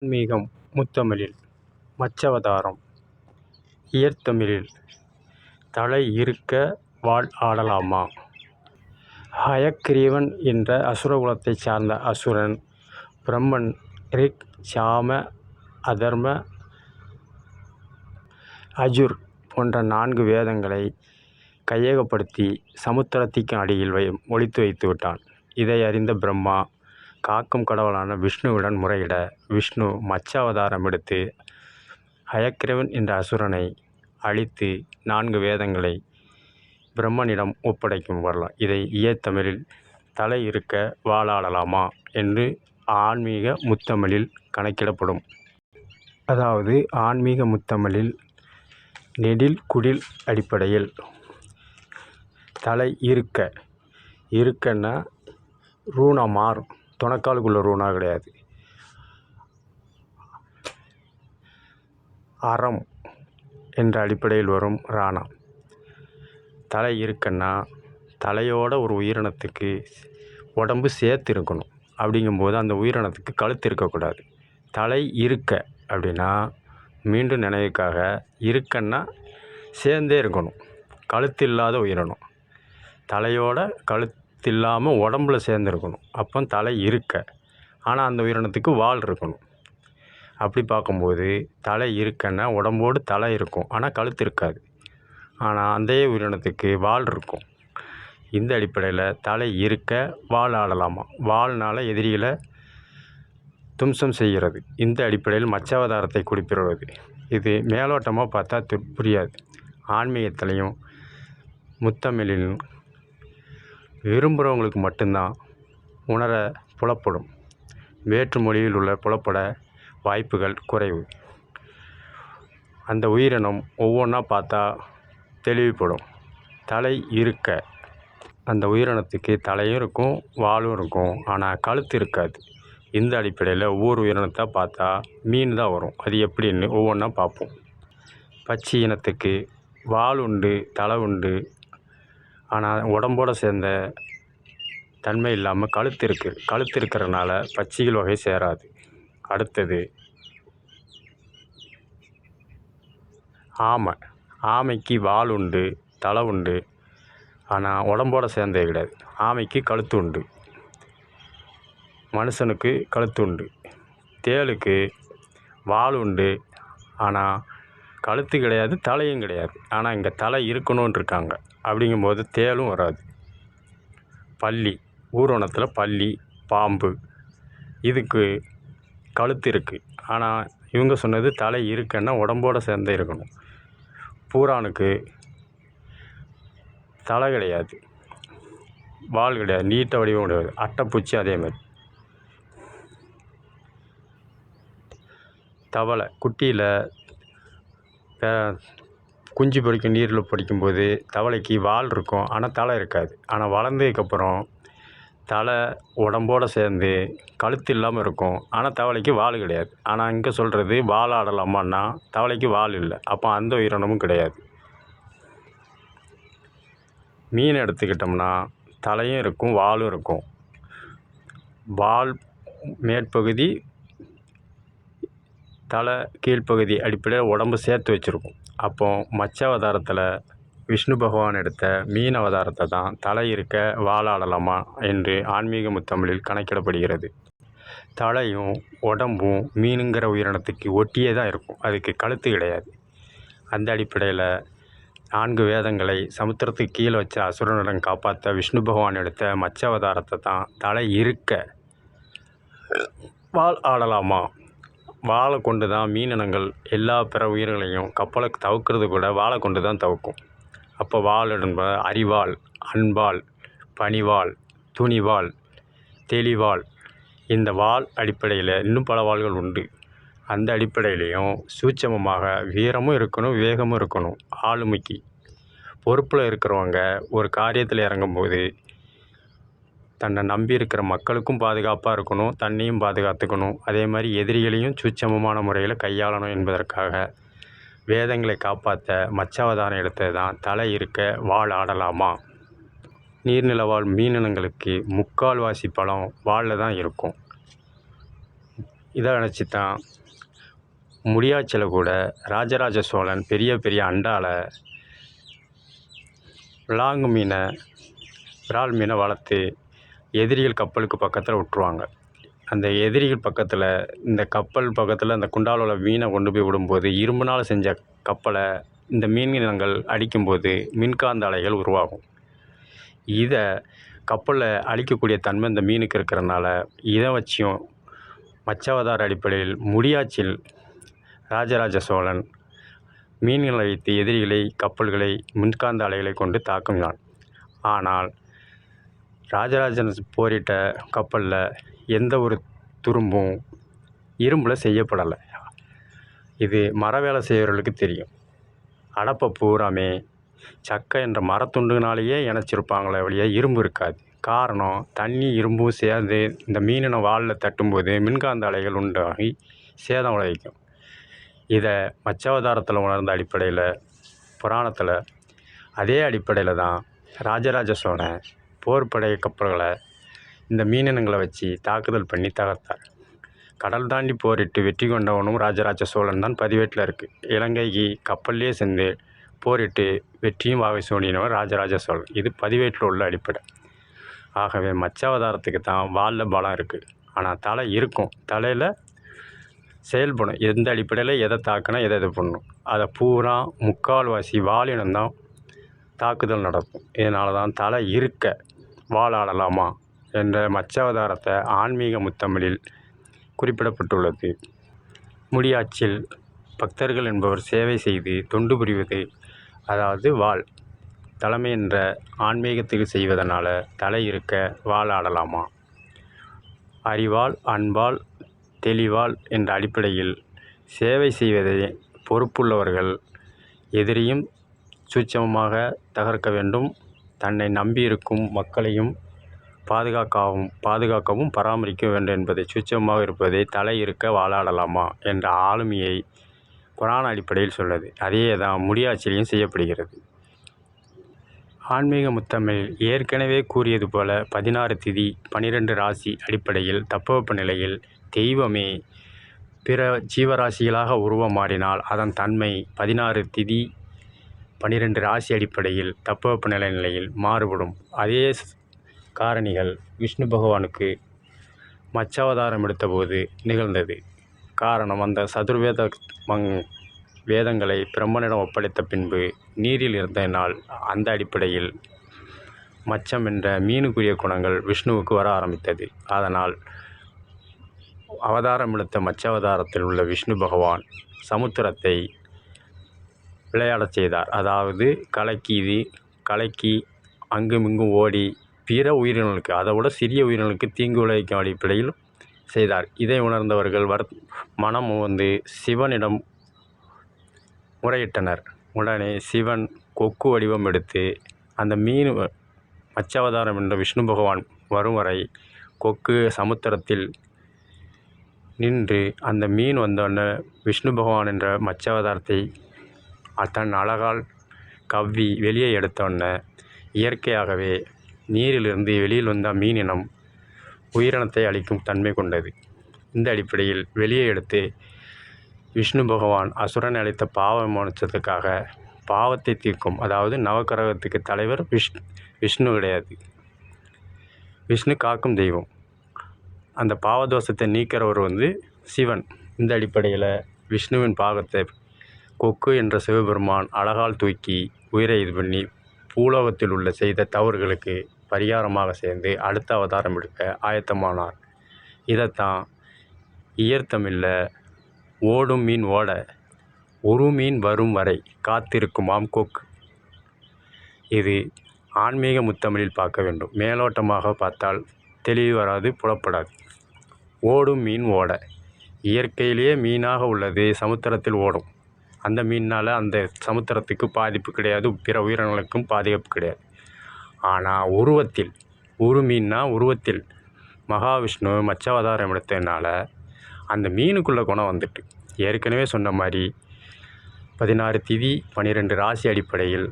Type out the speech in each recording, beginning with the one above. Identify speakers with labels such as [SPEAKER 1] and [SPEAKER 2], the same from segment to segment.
[SPEAKER 1] ஆன்மீகம் முத்தமிழில் மச்சவதாரம். இயற்தமிழில் தலை இருக்க வாள் ஆடலாமா. ஹயக்கிரீவன் என்ற அசுரகுலத்தைச் சார்ந்த அசுரன் பிரம்மன் ரிக், சாம, அதர்ம, அஜுர் போன்ற 4 வேதங்களை கையகப்படுத்தி சமுத்திரத்திற்கு அடியில் ஒளித்து வைத்து விட்டான். இதை அறிந்த பிரம்மா காக்கும் கடவுளான விஷ்ணுவிடம் முறையிட, விஷ்ணு மச்ச அவதாரம் எடுத்து ஹயக்கிரீவன் என்ற அசுரனை அழித்து 4 வேதங்களை பிரம்மனிடம் ஒப்படைக்கும் வரலாறு. இதை இயத்தமிழில் தலை இருக்க வாளாடலாமா என்று ஆன்மீக முத்தமிழில் கணக்கிடப்படும். அதாவது ஆன்மீக முத்தமிழில் நெடில் குடில் அடிப்படையில் தலை இருக்க, இருக்கன்னா ரூணா மாறும், துணக்காலுக்குள்ள ரூணா கிடையாது. அறம் என்ற அடிப்படையில் வரும் ராணா. தலை இருக்கன்னா தலையோட ஒரு உயிரினத்துக்கு உடம்பு சேர்த்து இருக்கணும். அப்படிங்கும்போது அந்த உயிரினத்துக்கு கழுத்து இருக்கக்கூடாது. தலை இருக்க அப்படின்னா மீண்டும் நினைவுக்காக, இருக்கன்னா சேர்ந்தே இருக்கணும், கழுத்து இல்லாத உயிரினம். தலையோட கழுத்து இல்லாமல் உடம்புல சேர்ந்துருக்கணும், அப்போ தலை இருக்க. ஆனால் அந்த உயிரினத்துக்கு வால் இருக்கணும். அப்படி பார்க்கும்போது தலை இருக்கன்னா உடம்போடு தலை இருக்கும், ஆனால் கழுத்து இருக்காது. ஆனால் அந்த உயிரினத்துக்கு வால் இருக்கும். இந்த அடிப்படையில் தலை இருக்க வாள் ஆடலாமா. வாள்னால் எதிரிகளை தும்சம் செய்கிறது. இந்த அடிப்படையில் மச்சாவதாரத்தை குறிப்பிடுவது. இது மேலோட்டமாக பார்த்தா புரியாது. ஆன்மீகத்திலையும் முத்தமிழிலும் விரும்புகிறவங்களுக்கு மட்டும்தான் உணர புலப்படும். வேற்று மொழியில் உள்ள புலப்பட வாய்ப்புகள் குறைவு. அந்த உயிரினம் ஒவ்வொன்றா பார்த்தா தெளிவுபடும். தலை இருக்க, அந்த உயிரினத்துக்கு தலையும் இருக்கும், வாலும் இருக்கும், ஆனால் கழுத்து இருக்காது. இந்த அடிப்படையில் ஒவ்வொரு உயிரினத்தை பார்த்தா மீன் தான் வரும். அது எப்படின்னு ஒவ்வொன்றா பார்ப்போம். பச்சை இனத்துக்கு வால் உண்டு, தலை உண்டு, ஆனால் உடம்போடு சேர்ந்த தன்மை இல்லாமல் கழுத்து இருக்குது. கழுத்து இருக்கிறதுனால பச்சிகள் வகை சேராது. அடுத்தது ஆமை. ஆமைக்கு வால் உண்டு, தலை உண்டு, ஆனால் உடம்போடு சேர்ந்தே கிடையாது. ஆமைக்கு கழுத்து உண்டு, மனுஷனுக்கு கழுத்து உண்டு. தேளுக்கு வால் உண்டு, ஆனால் கழுத்து கிடையாது, தலையும் கிடையாது. ஆனால் இங்கே தலை இருக்கணும்னு இருக்காங்க. அப்படிங்கும்போது தேளும் வராது. பல்லி, ஊர்வனத்தில் பல்லி, பாம்பு, இதுக்கு கழுத்து இருக்குது, ஆனால் இவங்க சொன்னது தலை இருக்குன்னா உடம்போடு சேர்ந்தே இருக்கணும். பூரானுக்கு தலை கிடையாது, வால் கிடையாது, நீட்ட வடிவம் கிடையாது. அட்டைப்பூச்சி அதேமாதிரி. தவளை குட்டியில் குஞ்சு பொரிக்கும் நீரில் படிக்கும்போது தவளைக்கு வால் இருக்கும், ஆனால் தலை இருக்காது. ஆனால் வளர்ந்ததுக்கப்புறம் தலை உடம்போடு சேர்ந்து கழுத்து இல்லாமல் இருக்கும், ஆனால் தவளைக்கு வால் கிடையாது. ஆனால் இங்கே சொல்கிறது வால் ஆடலாமான்னா தவளைக்கு வால் இல்லை, அப்போ அந்த உயிரினமும் கிடையாது. மீன் எடுத்துக்கிட்டோம்னா தலையும் இருக்கும், வாலும் இருக்கும். வால் மேற்பகுதி, தலை கீழ்ப்பகுதி அடிப்படையில் உடம்பு சேர்த்து வச்சுருக்கும். அப்போ மச்சாவதாரத்தில் விஷ்ணு பகவான் எடுத்த மீன் அவதாரத்தை தான் தலை இருக்க வாளாடலாமா என்று ஆன்மீக முத்தமிழில் கணக்கிடப்படுகிறது. தலையும் உடம்பும் மீனுங்கிற உயிரினத்துக்கு ஒட்டியே தான் இருக்கும், அதுக்கு கழுத்து கிடையாது. அந்த அடிப்படையில் 4 வேதங்களை சமுத்திரத்துக்கு கீழே வச்ச அசுரனிடம் காப்பாற்ற விஷ்ணு பகவான் எடுத்த மச்சாவதாரத்தை தான் தலை இருக்க வாள் ஆடலாமா. வாழை கொண்டு தான் மீனினங்கள் எல்லா பிற உயிர்களையும் கப்பலை தவிர்க்கிறது கூட வாழை கொண்டு தான் தவிர்க்கும். அப்போ வாள் என்பது அறிவாள், அன்பாள், பணிவாள், துணிவாள், தெளிவாள். இந்த வாள் அடிப்படையில் இன்னும் பல வாள்கள் உண்டு. அந்த அடிப்படையிலையும் சூட்சமமாக வீரமும் இருக்கணும், விவேகமும் இருக்கணும். ஆளுமைக்கு பொறுப்பில் இருக்கிறவங்க ஒரு காரியத்தில் இறங்கும்போது தன்னை நம்பி இருக்கிற மக்களுக்கும் பாதுகாப்பாக இருக்கணும், தன்னையும் பாதுகாத்துக்கணும். அதே மாதிரி எதிரிகளையும் சூட்சமமான முறையில் கையாளணும் என்பதற்காக வேதங்களை காப்பாற்ற மச்சாவதாரம் எடுத்தது தான் தலை இருக்க வாள் ஆடலாமா. நீர்நிலவாழ் மீனினங்களுக்கு 3/4 பலம் வாளில் தான் இருக்கும். இதை நினச்சி தான் முடியாச்சில் கூட ராஜராஜ சோழன் பெரிய பெரிய அண்டால விலாங்கு மீனை விரால் மீனை வளர்த்து எதிரிகள் கப்பலுக்கு பக்கத்தில் விட்டுருவாங்க. அந்த எதிரிகள் பக்கத்தில் இந்த கப்பல் பக்கத்தில் அந்த குண்டாவில் உள்ள மீனை கொண்டு போய் விடும்போது இரும்புனால் செஞ்ச கப்பலை இந்த மீன்கள் அடிக்கும்போது மின்காந்த அலைகள் உருவாகும். இதை கப்பலில் அழிக்கக்கூடிய தன்மை இந்த மீனுக்கு இருக்கிறனால இதை வச்சியும் மச்சாவதார அடிப்படையில் முடியாச்சில் ராஜராஜ சோழன் மீன்களை வைத்து எதிரிகளை கப்பல்களை மின்காந்த அலைகளை கொண்டு தாக்குனான். ஆனால் ராஜராஜன் போரிட்ட கப்பலில் எந்த ஒரு துரும்பும் இரும்பில் செய்யப்படலை. இது மர வேலை செய்கிறவர்களுக்கு தெரியும். அடப்பை பூராமே சக்கை என்ற மரத்துண்டுனாலேயே இணைச்சிருப்பாங்களே வழியா இரும்பு இருக்காது. காரணம் தண்ணி இரும்பும் சேர்ந்து இந்த மீனின வாலில் தட்டும்போது மின்காந்த அலைகள் உண்டாகி சேதம் விளைவிக்கும். இதை மச்சாவதாரத்தில் உணர்ந்த அடிப்படையில் புராணத்தில் அதே அடிப்படையில் தான் ராஜராஜ சோழன் போர்ப்படை கப்பல்களை இந்த மீனினங்களை வச்சு தாக்குதல் பண்ணி தகர்த்தார். கடல் தாண்டி போரிட்டு வெற்றி கொண்டவனும் ராஜராஜ சோழன் தான் பதிவேட்டில் இருக்குது. இலங்கைக்கு கப்பல்லே சென்று போரிட்டு வெற்றியும் வாகை சூடினவர் ராஜராஜ சோழன். இது பதிவேட்டில் உள்ள அடிப்படை. ஆகவே மச்சாவதாரத்துக்கு தான் வாலில் பலம் இருக்குது. ஆனால் தலை இருக்கும், தலையில் செயல்படும். எந்த அடிப்படையில் எதை தாக்குனா எதை இது பண்ணணும் அதை பூரா முக்கால்வாசி வாலினம்தான் தாக்குதல் நடக்கும். இதனால தான் தலை இருக்க வாழாடலாமா என்ற மச்சாவதாரத்தை ஆன்மீக முத்தமிழில் குறிப்பிடப்பட்டுள்ளது. முடியாச்சில் பக்தர்கள் என்பவர் சேவை செய்து தொண்டு புரிவது, அதாவது வாள் தலைமை என்ற ஆன்மீகத்துக்கு செய்வதனால தலை இருக்க வாழாடலாமா. அறிவால் அன்பால் தெளிவால் என்ற அடிப்படையில் சேவை செய்வதை பொறுப்புள்ளவர்கள் எதிரியும் சூட்சமமாக தகர்க்க வேண்டும். தன்னை நம்பியிருக்கும் மக்களையும் பாதுகாக்கவும் பராமரிக்க வேண்டும் என்பதை சூட்சமமாக இருப்பதை தலை இருக்க வாழாடலாமா என்ற ஆளுமையை புராண அடிப்படையில் சொல்லுது. அதே தான் முடியாட்சியிலையும் செய்யப்படுகிறது. ஆன்மீக முத்தமிழில் ஏற்கனவே கூறியது போல 16 திதி 12 ராசி அடிப்படையில் தட்பவெப்ப நிலையில் தெய்வமே பிற ஜீவராசிகளாக உருவம் மாறினால் அதன் தன்மை 16 திதி 12 ராசி அடிப்படையில் தட்பவெப்ப நிலையில் மாறுபடும். அதே காரணிகள் விஷ்ணு பகவானுக்கு மச்சாவதாரம் எடுத்தபோது நிகழ்ந்தது. காரணம், அந்த சதுர்வேத வேதங்களை பிரம்மனிடம் ஒப்படைத்த பின்பு நீரில் இருந்ததினால் அந்த அடிப்படையில் மச்சம் என்ற மீனுக்குரிய குணங்கள் விஷ்ணுவுக்கு வர ஆரம்பித்தது. அதனால் அவதாரம் எடுத்த மச்சாவதாரத்தில் உள்ள விஷ்ணு பகவான் சமுத்திரத்தை விளையாடச் செய்தார். அதாவது கலக்கி அங்குமிங்கும் ஓடி பிற உயிரினங்களுக்கு, அதை விட சிறிய உயிரினங்களுக்கு தீங்கு விளைவிக்கும் அடிப்படையில் செய்தார். இதை உணர்ந்தவர்கள் மனம் சிவனிடம் முறையிட்டனர். உடனே சிவன் கொக்கு வடிவம் எடுத்து அந்த மீன் மச்சாவதாரம் என்ற விஷ்ணு பகவான் வரும் வரை கொக்கு சமுத்திரத்தில் நின்று அந்த மீன் வந்தோடனே விஷ்ணு பகவான் என்ற மச்சாவதாரத்தை தன் அழகால் கவ்வி வெளியே எடுத்தோடனே இயற்கையாகவே நீரிலிருந்து வெளியில் வந்த மீனினம் உயிரினத்தை அளிக்கும் தன்மை கொண்டது. இந்த அடிப்படையில் வெளியே எடுத்து விஷ்ணு பகவான் அசுரன் அளித்த பாவ விமோசனத்துக்காக பாவத்தை தீர்க்கும், அதாவது நவக்கிரகத்துக்கு தலைவர் விஷ்ணு கிடையாது, விஷ்ணு காக்கும் தெய்வம். அந்த பாவதோஷத்தை நீக்கிறவர் சிவன். இந்த அடிப்படையில் விஷ்ணுவின் பாகத்தை கொக்கு என்ற சிவபெருமான் அழகால் தூக்கி உயிரை இது பண்ணி பூலோகத்தில் உள்ள செய்த தவறுகளுக்கு பரிகாரமாக சேர்ந்து அடுத்த அவதாரம் எடுக்க ஆயத்தமானார். இதைத்தான் இயற்தமிழில் ஓடும் மீன் ஓட ஒரு மீன் வரும் வரை காத்திருக்குமாம் கொக்கு. இது ஆன்மீக முத்தமிழில் பார்க்க வேண்டும். மேலோட்டமாக பார்த்தால் தெளிவு வராது, புலப்படாது. ஓடும் மீன் ஓட, இயற்கையிலேயே மீனாக உள்ளது சமுத்திரத்தில் ஓடும். அந்த மீனால் அந்த சமுத்திரத்துக்கு பாதிப்பு கிடையாது, பிற உயிரினங்களுக்கும் பாதிப்பு கிடையாது. ஆனால் ஒரு மீன்னா உருவத்தில் மகாவிஷ்ணு மச்சாவதாரம் எடுத்ததுனால அந்த மீனுக்குள்ள குணம் வந்துட்டு, ஏற்கனவே சொன்ன மாதிரி 16 திதி 12 ராசி அடிப்படையில்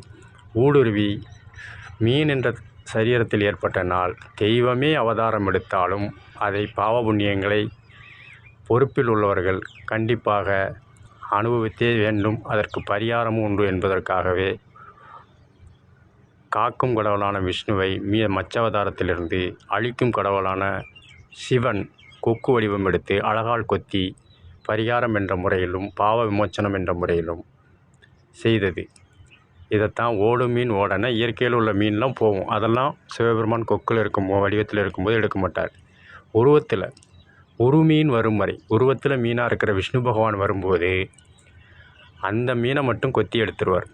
[SPEAKER 1] ஊடுருவி மீன் என்ற சரீரத்தில் ஏற்பட்ட நாள் தெய்வமே அவதாரம் எடுத்தாலும் அதை பாவ புண்ணியங்களை பொறுப்பில் உள்ளவர்கள் கண்டிப்பாக அனுபவித்தே வேண்டும். அதற்கு பரிகாரமும் உண்டு என்பதற்காகவே காக்கும் கடவுளான விஷ்ணுவை மச்சாவதாரத்திலிருந்து அழிக்கும் கடவுளான சிவன் கொக்கு வடிவம் எடுத்து அழகால் கொத்தி பரிகாரம் என்ற முறையிலும் பாவ விமோச்சனம் என்ற முறையிலும் செய்தது. இதைத்தான் ஓடும் மீன் ஓடன. இயற்கையில் உள்ள மீன்லாம் போகும், அதெல்லாம் சிவபெருமான் கொக்கில் இருக்கும் வடிவத்தில் இருக்கும்போது எடுக்க மாட்டார். உருவத்தில் ஒரு மீன் வரும் வரை, உருவத்தில் மீனாக இருக்கிற விஷ்ணு பகவான் வரும்போது அந்த மீனை மட்டும் கொத்தி எடுத்துருவார்.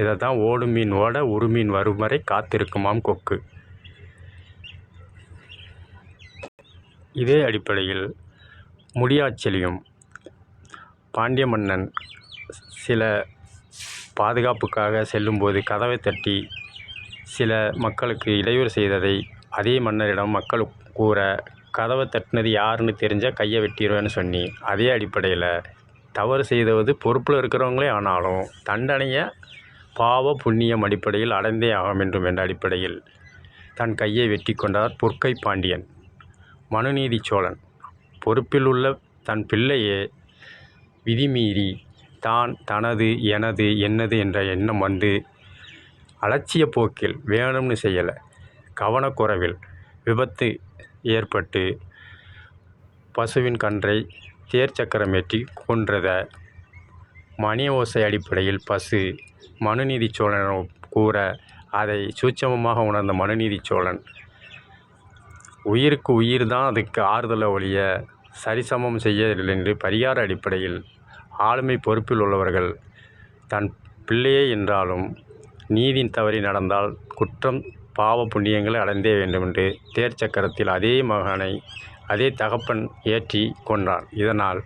[SPEAKER 1] இதை தான் ஓடும் மீன் ஓட ஒரு மீன் வரும் வரை காத்திருக்குமாம் கொக்கு. இதே அடிப்படையில் முடியாட்சியிலும் பாண்டிய மன்னன் சில பாதுகாப்புக்காக செல்லும்போது கதவை தட்டி சில மக்களுக்கு இடையூறு செய்ததை அதே மன்னரிடம் மக்கள் கூற, கதவை தட்டினது யாருன்னு தெரிஞ்சால் கையை வெட்டிடுவேன்னு சொன்னி, அதே அடிப்படையில் தவறு செய்தவது பொறுப்பில் இருக்கிறவங்களே ஆனாலும் தண்டனையை பாவ புண்ணியம் அடிப்படையில் அடைந்தே ஆக வேண்டும் என்ற அடிப்படையில் தன் கையை வெட்டி கொண்டார் பொற்கை பாண்டியன். மனுநீதி சோழன் பொறுப்பில் உள்ள தன் பிள்ளையே விதிமீறி தான் தனது எனது என்னது என்ற எண்ணம் வந்து அலட்சிய போக்கில் வேணும்னு செய்யலை, கவனக்குறைவில் விபத்து ஏற்பட்டு பசுவின் கன்றை தேர் சக்கரமேற்றி கொன்றத மணி ஓசை அடிப்படையில் பசு மனுநீதி சோழன் கூற, அதை சூட்சமமாக உணர்ந்த மனுநீதி சோழன் உயிருக்கு உயிர் தான் அதுக்கு ஆறுதலை ஒழிய சரிசமம் செய்யவில்லை என்று பரிகார அடிப்படையில் ஆளுமை பொறுப்பில் உள்ளவர்கள் தன் பிள்ளையே என்றாலும் நீதி தவறி நடந்தால் குற்றம் பாவ புண்ணியங்களை அடைந்தே வேண்டும் என்று தேர் சக்கரத்தில் அதே மகனை அதே தகப்பன் ஏற்றி கொண்டான். இதனால்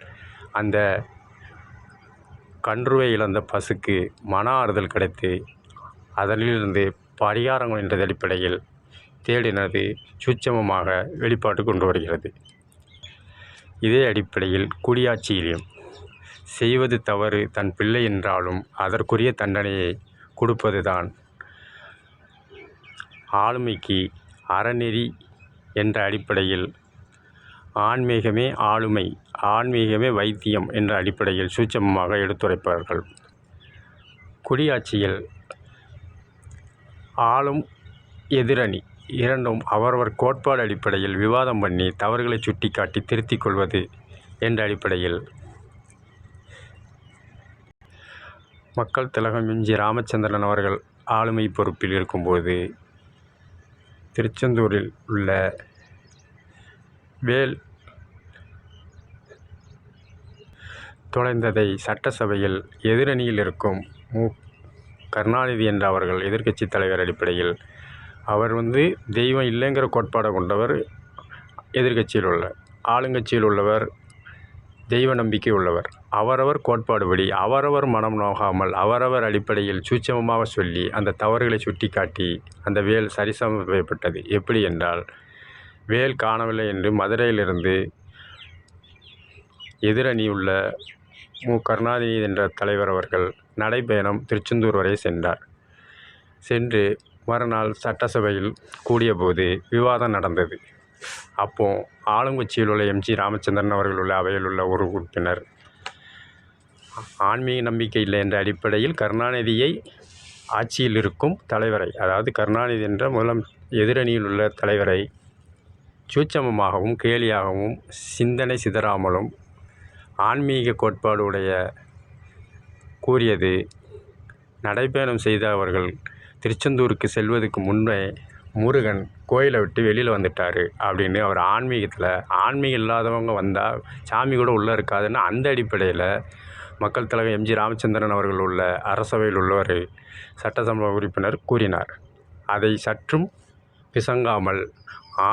[SPEAKER 1] அந்த கன்றுவை இழந்த பசுக்கு மன ஆறுதல் கிடைத்து அதனிலிருந்து பரிகாரங்கள் என்ற அடிப்படையில் தேடினது சூட்சமமாக வெளிப்பாட்டு கொண்டு வருகிறது. இதே அடிப்படையில் குடியாட்சியிலும் செய்வது தவறு தன் பிள்ளை என்றாலும் அதற்குரிய தண்டனையை கொடுப்பது தான் ஆளுமைக்கு அறநெறி என்ற அடிப்படையில் ஆன்மீகமே ஆளுமை, ஆன்மீகமே வைத்தியம் என்ற அடிப்படையில் சூட்சமமாக எடுத்துரைப்பார்கள். குடியாட்சியில் ஆளும் எதிரணி இரண்டும் அவரவர் கோட்பாடு அடிப்படையில் விவாதம் பண்ணி தவறுகளை சுட்டிக்காட்டி திருத்திக் கொள்வது என்ற அடிப்படையில் மக்கள் திலகம் எம்.ஜி. ராமச்சந்திரன் அவர்கள் ஆளுமை பொறுப்பில் இருக்கும்போது திருச்செந்தூரில் உள்ள வேல் தொலைந்ததை சட்டசபையில் எதிரணியில் இருக்கும் கருணாநிதி என்ற அவர்கள் எதிர்க்கட்சி தலைவர் அடிப்படையில் அவர் தெய்வம் இல்லைங்கிற கோட்பாடை கொண்டவர் எதிர்க்கட்சியில் உள்ள, ஆளுங்கட்சியில் உள்ளவர் தெய்வ நம்பிக்கை உள்ளவர். அவரவர் கோட்பாடுபடி அவரவர் மனம் நோகாமல் அவரவர் அடிப்படையில் சூட்சமமாக சொல்லி அந்த தவறுகளை சுட்டிக்காட்டி அந்த வேல் சரிசமம் செய்யப்பட்டது. எப்படி என்றால், வேல் காணவில்லை என்று மதுரையிலிருந்து எதிரணி உள்ள கருணாநிதி என்ற தலைவர் அவர்கள் நடைபயணம் திருச்செந்தூர் வரை சென்றார். சென்று மறுநாள் சட்டசபையில் கூடியபோது விவாதம் நடந்தது. அப்போது ஆளுங்கட்சியில் உள்ள எம்.ஜி. ராமச்சந்திரன் அவர்கள் உள்ள அவையில் உள்ள ஒரு உறுப்பினர் ஆன்மீக நம்பிக்கை இல்லை என்ற அடிப்படையில் கருணாநிதியை ஆட்சியில் இருக்கும் தலைவரை, அதாவது கருணாநிதி என்ற எதிரணியில் உள்ள தலைவரை சூட்சமமாகவும் கேலியாகவும் சிந்தனை சிதறாமலும் ஆன்மீக கோட்பாடு உடைய கூறியது, நடைபயணம் செய்த அவர்கள் திருச்செந்தூருக்கு செல்வதற்கு முன்பே முருகன் கோயிலை விட்டு வெளியில் வந்துட்டார் அப்படின்னு அவர் ஆன்மீகம் இல்லாதவங்க வந்தால் சாமி கூட உள்ளே இருக்காதுன்னு அந்த அடிப்படையில் மக்கள் தலைவர் எம்.ஜி. ராமச்சந்திரன் அவர்கள் உள்ள அரசவையில் உள்ளவர் சட்டசபை உறுப்பினர் கூறினார். அதை சற்றும் பிசங்காமல்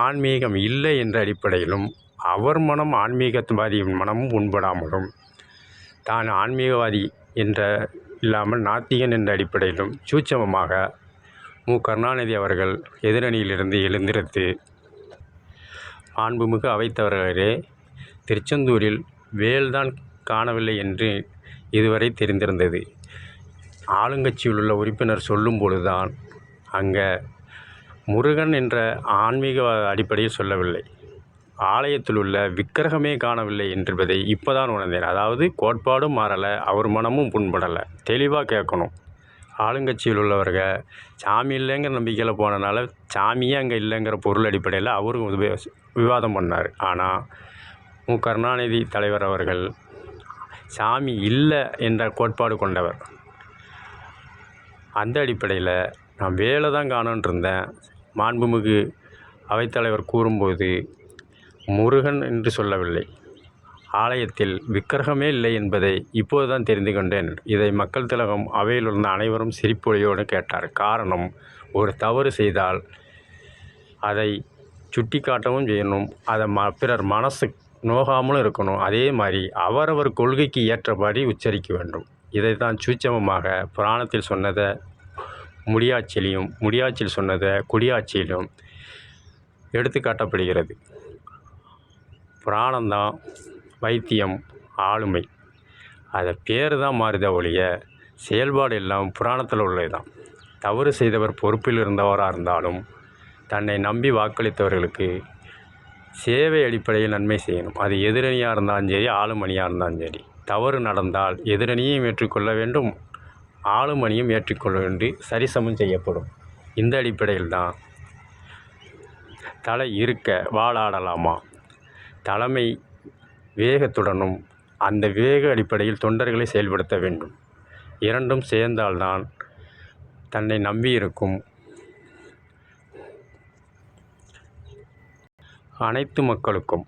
[SPEAKER 1] ஆன்மீகம் இல்லை என்ற அடிப்படையிலும் அவர் மனம் ஆன்மீகவாதியின் மனமும் உண்படாமலும் தான் ஆன்மீகவாதி என்ற இல்லாமல் நாத்திகன் என்ற அடிப்படையிலும் சூட்சமமாக கருணாநிதி அவர்கள் எதிரணியிலிருந்து எழுந்திருத்து, மாண்புமிகு அவைத்தவர்களே, திருச்செந்தூரில் வேல்தான் காணவில்லை என்று இதுவரை தெரிந்திருந்தது. ஆளுங்கட்சியில் உள்ள உறுப்பினர் சொல்லும் பொழுதுதான் அங்கே முருகன் என்ற ஆன்மீக அடிப்படையில் சொல்லவில்லை, ஆலயத்தில் உள்ள விக்கிரகமே காணவில்லை என்பதை இப்போதான் உணர்ந்தேன். அதாவது கோட்பாடும் மாறலை, அவர் மனமும் புண்படலை. தெளிவாக கேட்கணும். ஆளுங்கட்சியில் உள்ளவர்கள் சாமி இல்லைங்கிற நம்பிக்கையில் போனனால சாமியே அங்கே இல்லைங்கிற பொருள் அடிப்படையில் அவரும் விவாதம் பண்ணார். ஆனால் கருணாநிதி தலைவர் அவர்கள் சாமி இல்லை என்ற கோட்பாடு கொண்டவர். அந்த அடிப்படையில் நான் வேலை தான் காணோன்ட்டு இருந்தேன். மாண்புமிகு அவைத்தலைவர் கூறும்போது முருகன் என்று சொல்லவில்லை, ஆலயத்தில் விக்கிரகமே இல்லை என்பதை இப்போது தான் தெரிந்து கொண்டேன். இதை மக்கள் திலகம் அவையில் இருந்த அனைவரும் சிரிப்பொழியோடு கேட்டார். காரணம், ஒரு தவறு செய்தால் அதை சுட்டி காட்டவும் செய்யணும், அதை பிறர் மனசு நோகாமலும் இருக்கணும். அதே மாதிரி அவரவர் கொள்கைக்கு ஏற்றபடி உச்சரிக்க வேண்டும். இதை தான் சூட்சமமாக புராணத்தில் சொன்னதை முடியாட்சியிலையும், முடியாட்சியில் சொன்னதை குடியாட்சியிலும் எடுத்து காட்டப்படுகிறது. புராணம்தான் வைத்தியம், ஆளுமை. அதை பேர் தான் மாறுத ஒழிய செயல்பாடு எல்லாம் புராணத்தில் உள்ளது தான். தவறு செய்தவர் பொறுப்பில் இருந்தவராக இருந்தாலும் தன்னை நம்பி வாக்களித்தவர்களுக்கு சேவை அடிப்படையில் நன்மை செய்யணும். அது எதிரணியாக இருந்தாலும் சரி, ஆளுமணியாக இருந்தாலும் சரி. தவறு நடந்தால் எதிரணியையும் ஏற்றுக்கொள்ள வேண்டும், ஆளுமணியும் ஏற்றுக்கொள்ள வேண்டி சரிசமம் செய்யப்படும். இந்த அடிப்படையில் தான் தலை இருக்க வாளாடலாமா, தலைமை வேகத்துடனும் அந்த வேக அடிப்படையில் தொண்டர்களை செயல்படுத்த வேண்டும். இரண்டும் சேர்ந்தால்தான் தன்னை நம்பியிருக்கும் அனைத்து மக்களுக்கும்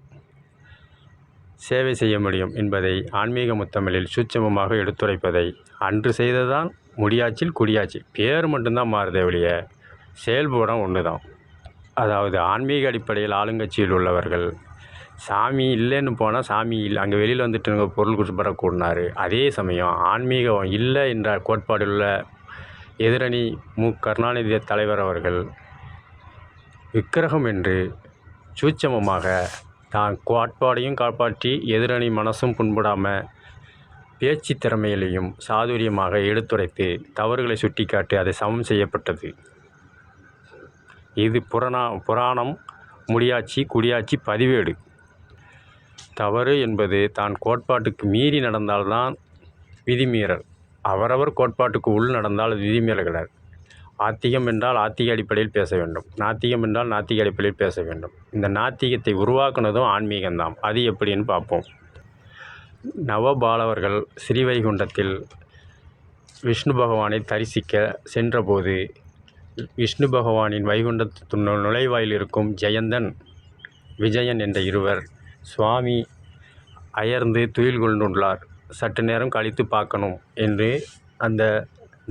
[SPEAKER 1] சேவை செய்ய முடியும் என்பதை ஆன்மீக முத்தமிழில் சூட்சமமாக எடுத்துரைப்பதை அன்று செய்ததான் முடியாட்சியில் குடியாட்சி. பேர் மட்டும்தான் மாறுதே ஒழிய செயல்படம் ஒன்று தான். அதாவது ஆன்மீக அடிப்படையில் ஆளுங்கட்சியில் உள்ளவர்கள் சாமி இல்லைன்னு போனால் சாமி இல்லை, அங்கே வெளியில் வந்துட்டு பொருள் கொடுப்படக்கூடாது. அதே சமயம் ஆன்மீகம் இல்லை என்ற கோட்பாடுள்ள எதிரணி கருணாநிதி தலைவர் அவர்கள் விக்கிரகம் என்று சூட்சமமாக தான் கோட்பாடையும் காப்பாற்றி எதிரணி மனசும் புண்படாமல் பேச்சு திறமையிலையும் சாதுரியமாக எடுத்துரைத்து தவறுகளை சுட்டிக்காட்டி அதை சமம் செய்யப்பட்டது. இது புராணம், முடியாட்சி, குடியாட்சி பதிவேடு. தவறு என்பது தான் கோட்பாட்டுக்கு மீறி நடந்தால்தான் விதிமீறல். அவரவர் கோட்பாட்டுக்கு உள் நடந்தால் அது விதிமீறல் கிடையாது. ஆத்திகம் என்றால் ஆத்திக அடிப்படையில் பேச வேண்டும், நாத்திகம் என்றால் நாத்திக அடிப்படையில் பேச வேண்டும். இந்த நாத்திகத்தை உருவாக்குனதும் ஆன்மீகம்தான். அது எப்படின்னு பார்ப்போம். நவபாலவர்கள் ஸ்ரீவைகுண்டத்தில் விஷ்ணு பகவானை தரிசிக்க சென்றபோது விஷ்ணு பகவானின் வைகுண்டத்து நுழைவாயில் இருக்கும் ஜெயந்தன், விஜயன் என்ற இருவர் சுவாமி அயர்ந்து துயில் கொண்டுள்ளார், சற்று நேரம் கழித்து பார்க்கணும் என்று அந்த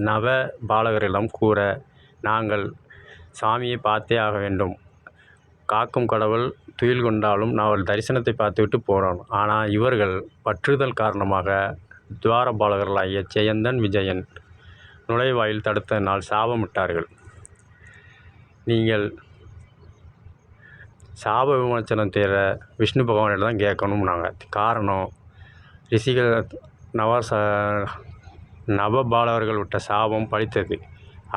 [SPEAKER 1] நவ பாலகரிடம் கூற, நாங்கள் சாமியை பார்த்தே ஆக வேண்டும், காக்கும் கடவுள் துயில் கொண்டாலும் நான் தரிசனத்தை பார்த்துவிட்டு போகிறோம். ஆனால் இவர்கள் பற்றுதல் காரணமாக துவாரபாலகர்களாகிய ஜெயந்தன், விஜயன் நுழைவாயில் தடுத்ததனால் சாபமிட்டார்கள். நீங்கள் சாப விமோச்சனம் தேர விஷ்ணு பகவானிடம் தான் கேட்கணும். நாங்கள் காரணம், ரிஷிகள் நவபாலகர்கள் விட்ட சாபம் பலித்தது.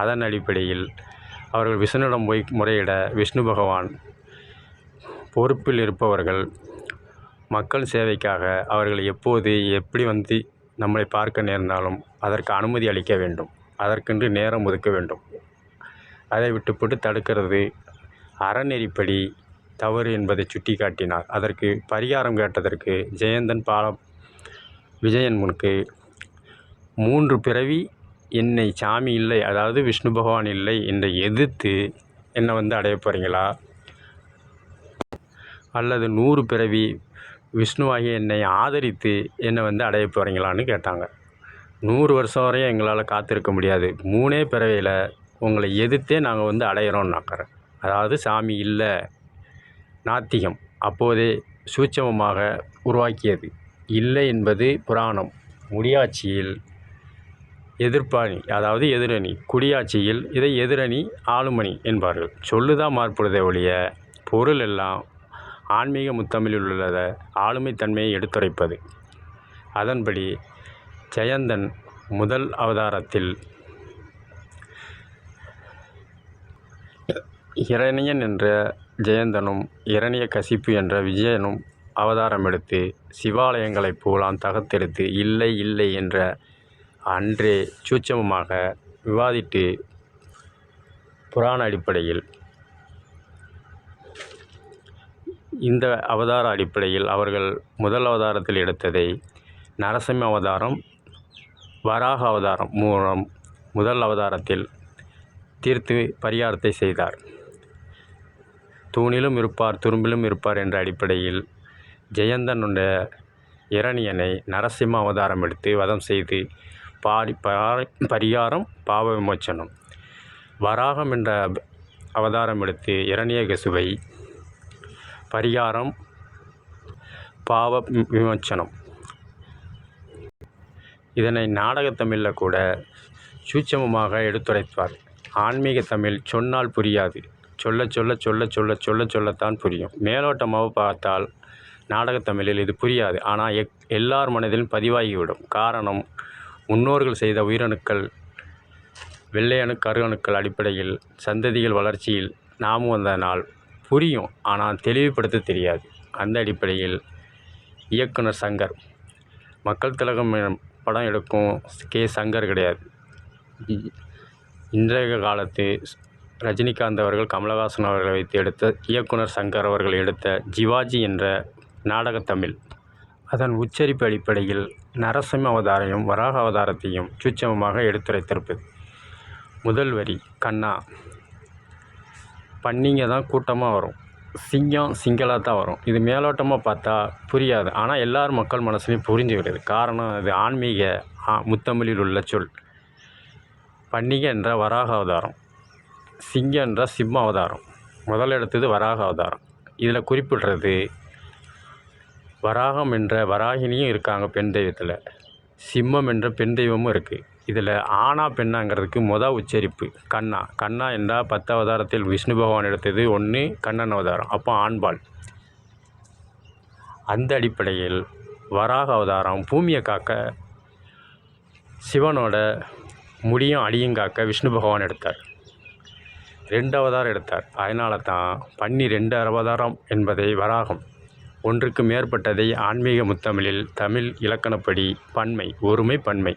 [SPEAKER 1] அதன் அடிப்படையில் அவர்கள் விஷ்ணுவிடம் போய் முறையிட, விஷ்ணு பகவான் பொறுப்பில் இருப்பவர்கள் மக்கள் சேவைக்காக அவர்கள் எப்போது எப்படி வந்து நம்மளை பார்க்க நேர்ந்தாலும் அதற்கு அனுமதி அளிக்க வேண்டும், அதற்கென்று நேரம் ஒதுக்க வேண்டும். அதை விட்டுப்பட்டு தடுக்கிறது அறநெறிப்படி தவறு என்பதை சுட்டி காட்டினார். அதற்கு பரிகாரம் கேட்டதற்கு ஜெயந்தன் விஜயன் முனுக்கு 3 பிறவி என்னை சாமி இல்லை, அதாவது விஷ்ணு பகவான் இல்லை என்று எதிர்த்து என்னை வந்து அடைய போகிறீங்களா, அல்லது 100 பிறவி விஷ்ணுவாகிய என்னை ஆதரித்து என்னை வந்து அடைய போகிறீங்களான்னு கேட்டாங்க. 100 வருஷம் வரையும் எங்களால் காத்திருக்க முடியாது, 3 பிறவியில் உங்களை எதிர்த்தே நாங்கள் வந்து அடையிறோம்னாக்கிறேன். அதாவது சாமி இல்லை, நாத்திகம் அப்போதே சூட்சமமாக உருவாக்கியது. இல்லை என்பது புராணம், முடியாட்சியில் எதிர்ப்பாணி, அதாவது எதிரணி, குடியாட்சியில் இதை எதிரணி, ஆளுமணி என்பார்கள். சொல்லுதான் மாறுபடுதே ஒழிய பொருள் எல்லாம் ஆன்மீக முத்தமிழில் உள்ள ஆளுமைத்தன்மையை எடுத்துரைப்பது. அதன்படி ஜெயந்தன் முதல் அவதாரத்தில் இரணியன் என்ற ஜெயந்தனும் இரணியகசிப்பு என்ற விஜயனும் அவதாரம் எடுத்து சிவாலயங்களைப் போலாம் தகர்த்தெடுத்து இல்லை இல்லை என்ற அன்றே சூட்சமமாக விவாதித்து புராண அடிப்படையில் இந்த அவதார அடிப்படையில் அவர்கள் முதல் அவதாரத்தில் எடுத்ததை நரசிம்ம அவதாரம் வராக அவதாரம் மூலம் முதல் அவதாரத்தில் தீர்த்து பரிகாரத்தை செய்தார். தூணிலும் இருப்பார் துரும்பிலும் இருப்பார் என்ற அடிப்படையில் ஜெயந்தனுடைய இரணியனை நரசிம்ம அவதாரம் எடுத்து வதம் செய்து பரிகாரம் பாவ விமோச்சனம். வராகம் என்ற அவதாரம் எடுத்து இரணியகசுவை பரிகாரம் பாவ விமோச்சனம். இதனை நாடகத் தமிழில் கூட சூட்சமமாக எடுத்துரைப்பார். ஆன்மீக தமிழ் சொன்னால் புரியாது, சொல்ல சொல்ல சொல்ல சொல்ல சொல்ல சொல்லத்தான் புரியும். மேலோட்டமாக பார்த்தால் நாடகத் தமிழில் இது புரியாது. ஆனால் எல்லார் மனதிலும் பதிவாகிவிடும். காரணம், முன்னோர்கள் செய்த உயிரணுக்கள் வெள்ளையணு கருவணுக்கள் அடிப்படையில் சந்ததிகள் வளர்ச்சியில் நாமும் வந்ததனால் புரியும். ஆனால் தெளிவுபடுத்த தெரியாது. அந்த அடிப்படையில் இயக்குனர் சங்கர், மக்கள் திலகம் படம் எடுக்கும் சங்கர் கிடையாது. இன்றைய காலத்து ரஜினிகாந்த் அவர்கள் கமலஹாசன் அவர்களை வைத்து எடுத்த இயக்குனர் சங்கர் அவர்கள் எடுத்த ஜிவாஜி என்ற நாடகத்தமிழ், அதன் உச்சரிப்பு அடிப்படையில் நரசிம்ம அவதாரையும் வராக அவதாரத்தையும் சூட்சமமாக எடுத்துரைத்திருப்பது. முதல் வரி கண்ணா, பன்னிங்க தான் கூட்டமாக வரும், சிங்கம் சிங்களாக தான் வரும். இது மேலோட்டமாக பார்த்தா புரியாது. ஆனால் எல்லார் மக்கள் மனசுலையும் புரிஞ்சு விடுது. காரணம், அது ஆன்மீக முத்தமிழில் உள்ள சொல். பன்னிகை என்ற வராக அவதாரம், சிங்கம் என்ற சிம்ம அவதாரம், முதல் எடுத்தது வராக அவதாரம். இதில் குறிப்பிடுறது வராகம் என்ற வராகினியும் இருக்காங்க பெண் தெய்வத்தில், சிம்மம் என்ற பெண் தெய்வமும் இருக்குது. இதில் ஆனா பெண்ணாங்கிறதுக்கு உச்சரிப்பு கண்ணா. கண்ணா என்றால் 10 அவதாரத்தில் விஷ்ணு பகவான் எடுத்தது 1 கண்ணன் அவதாரம், அப்போ ஆண்பால். அந்த அடிப்படையில் வராக அவதாரம் பூமியை காக்க, சிவனோட முடியும் அடியும் காக்க விஷ்ணு பகவான் எடுத்தார். 2 அவதாரம் எடுத்தார். அதனால தான் 2 அவதாரம் என்பதை வராகம். ஒன்றுக்கு மேற்பட்டதை ஆன்மீக முத்தமிழில் தமிழ் இலக்கணப்படி பன்மை, ஒருமை பன்மை.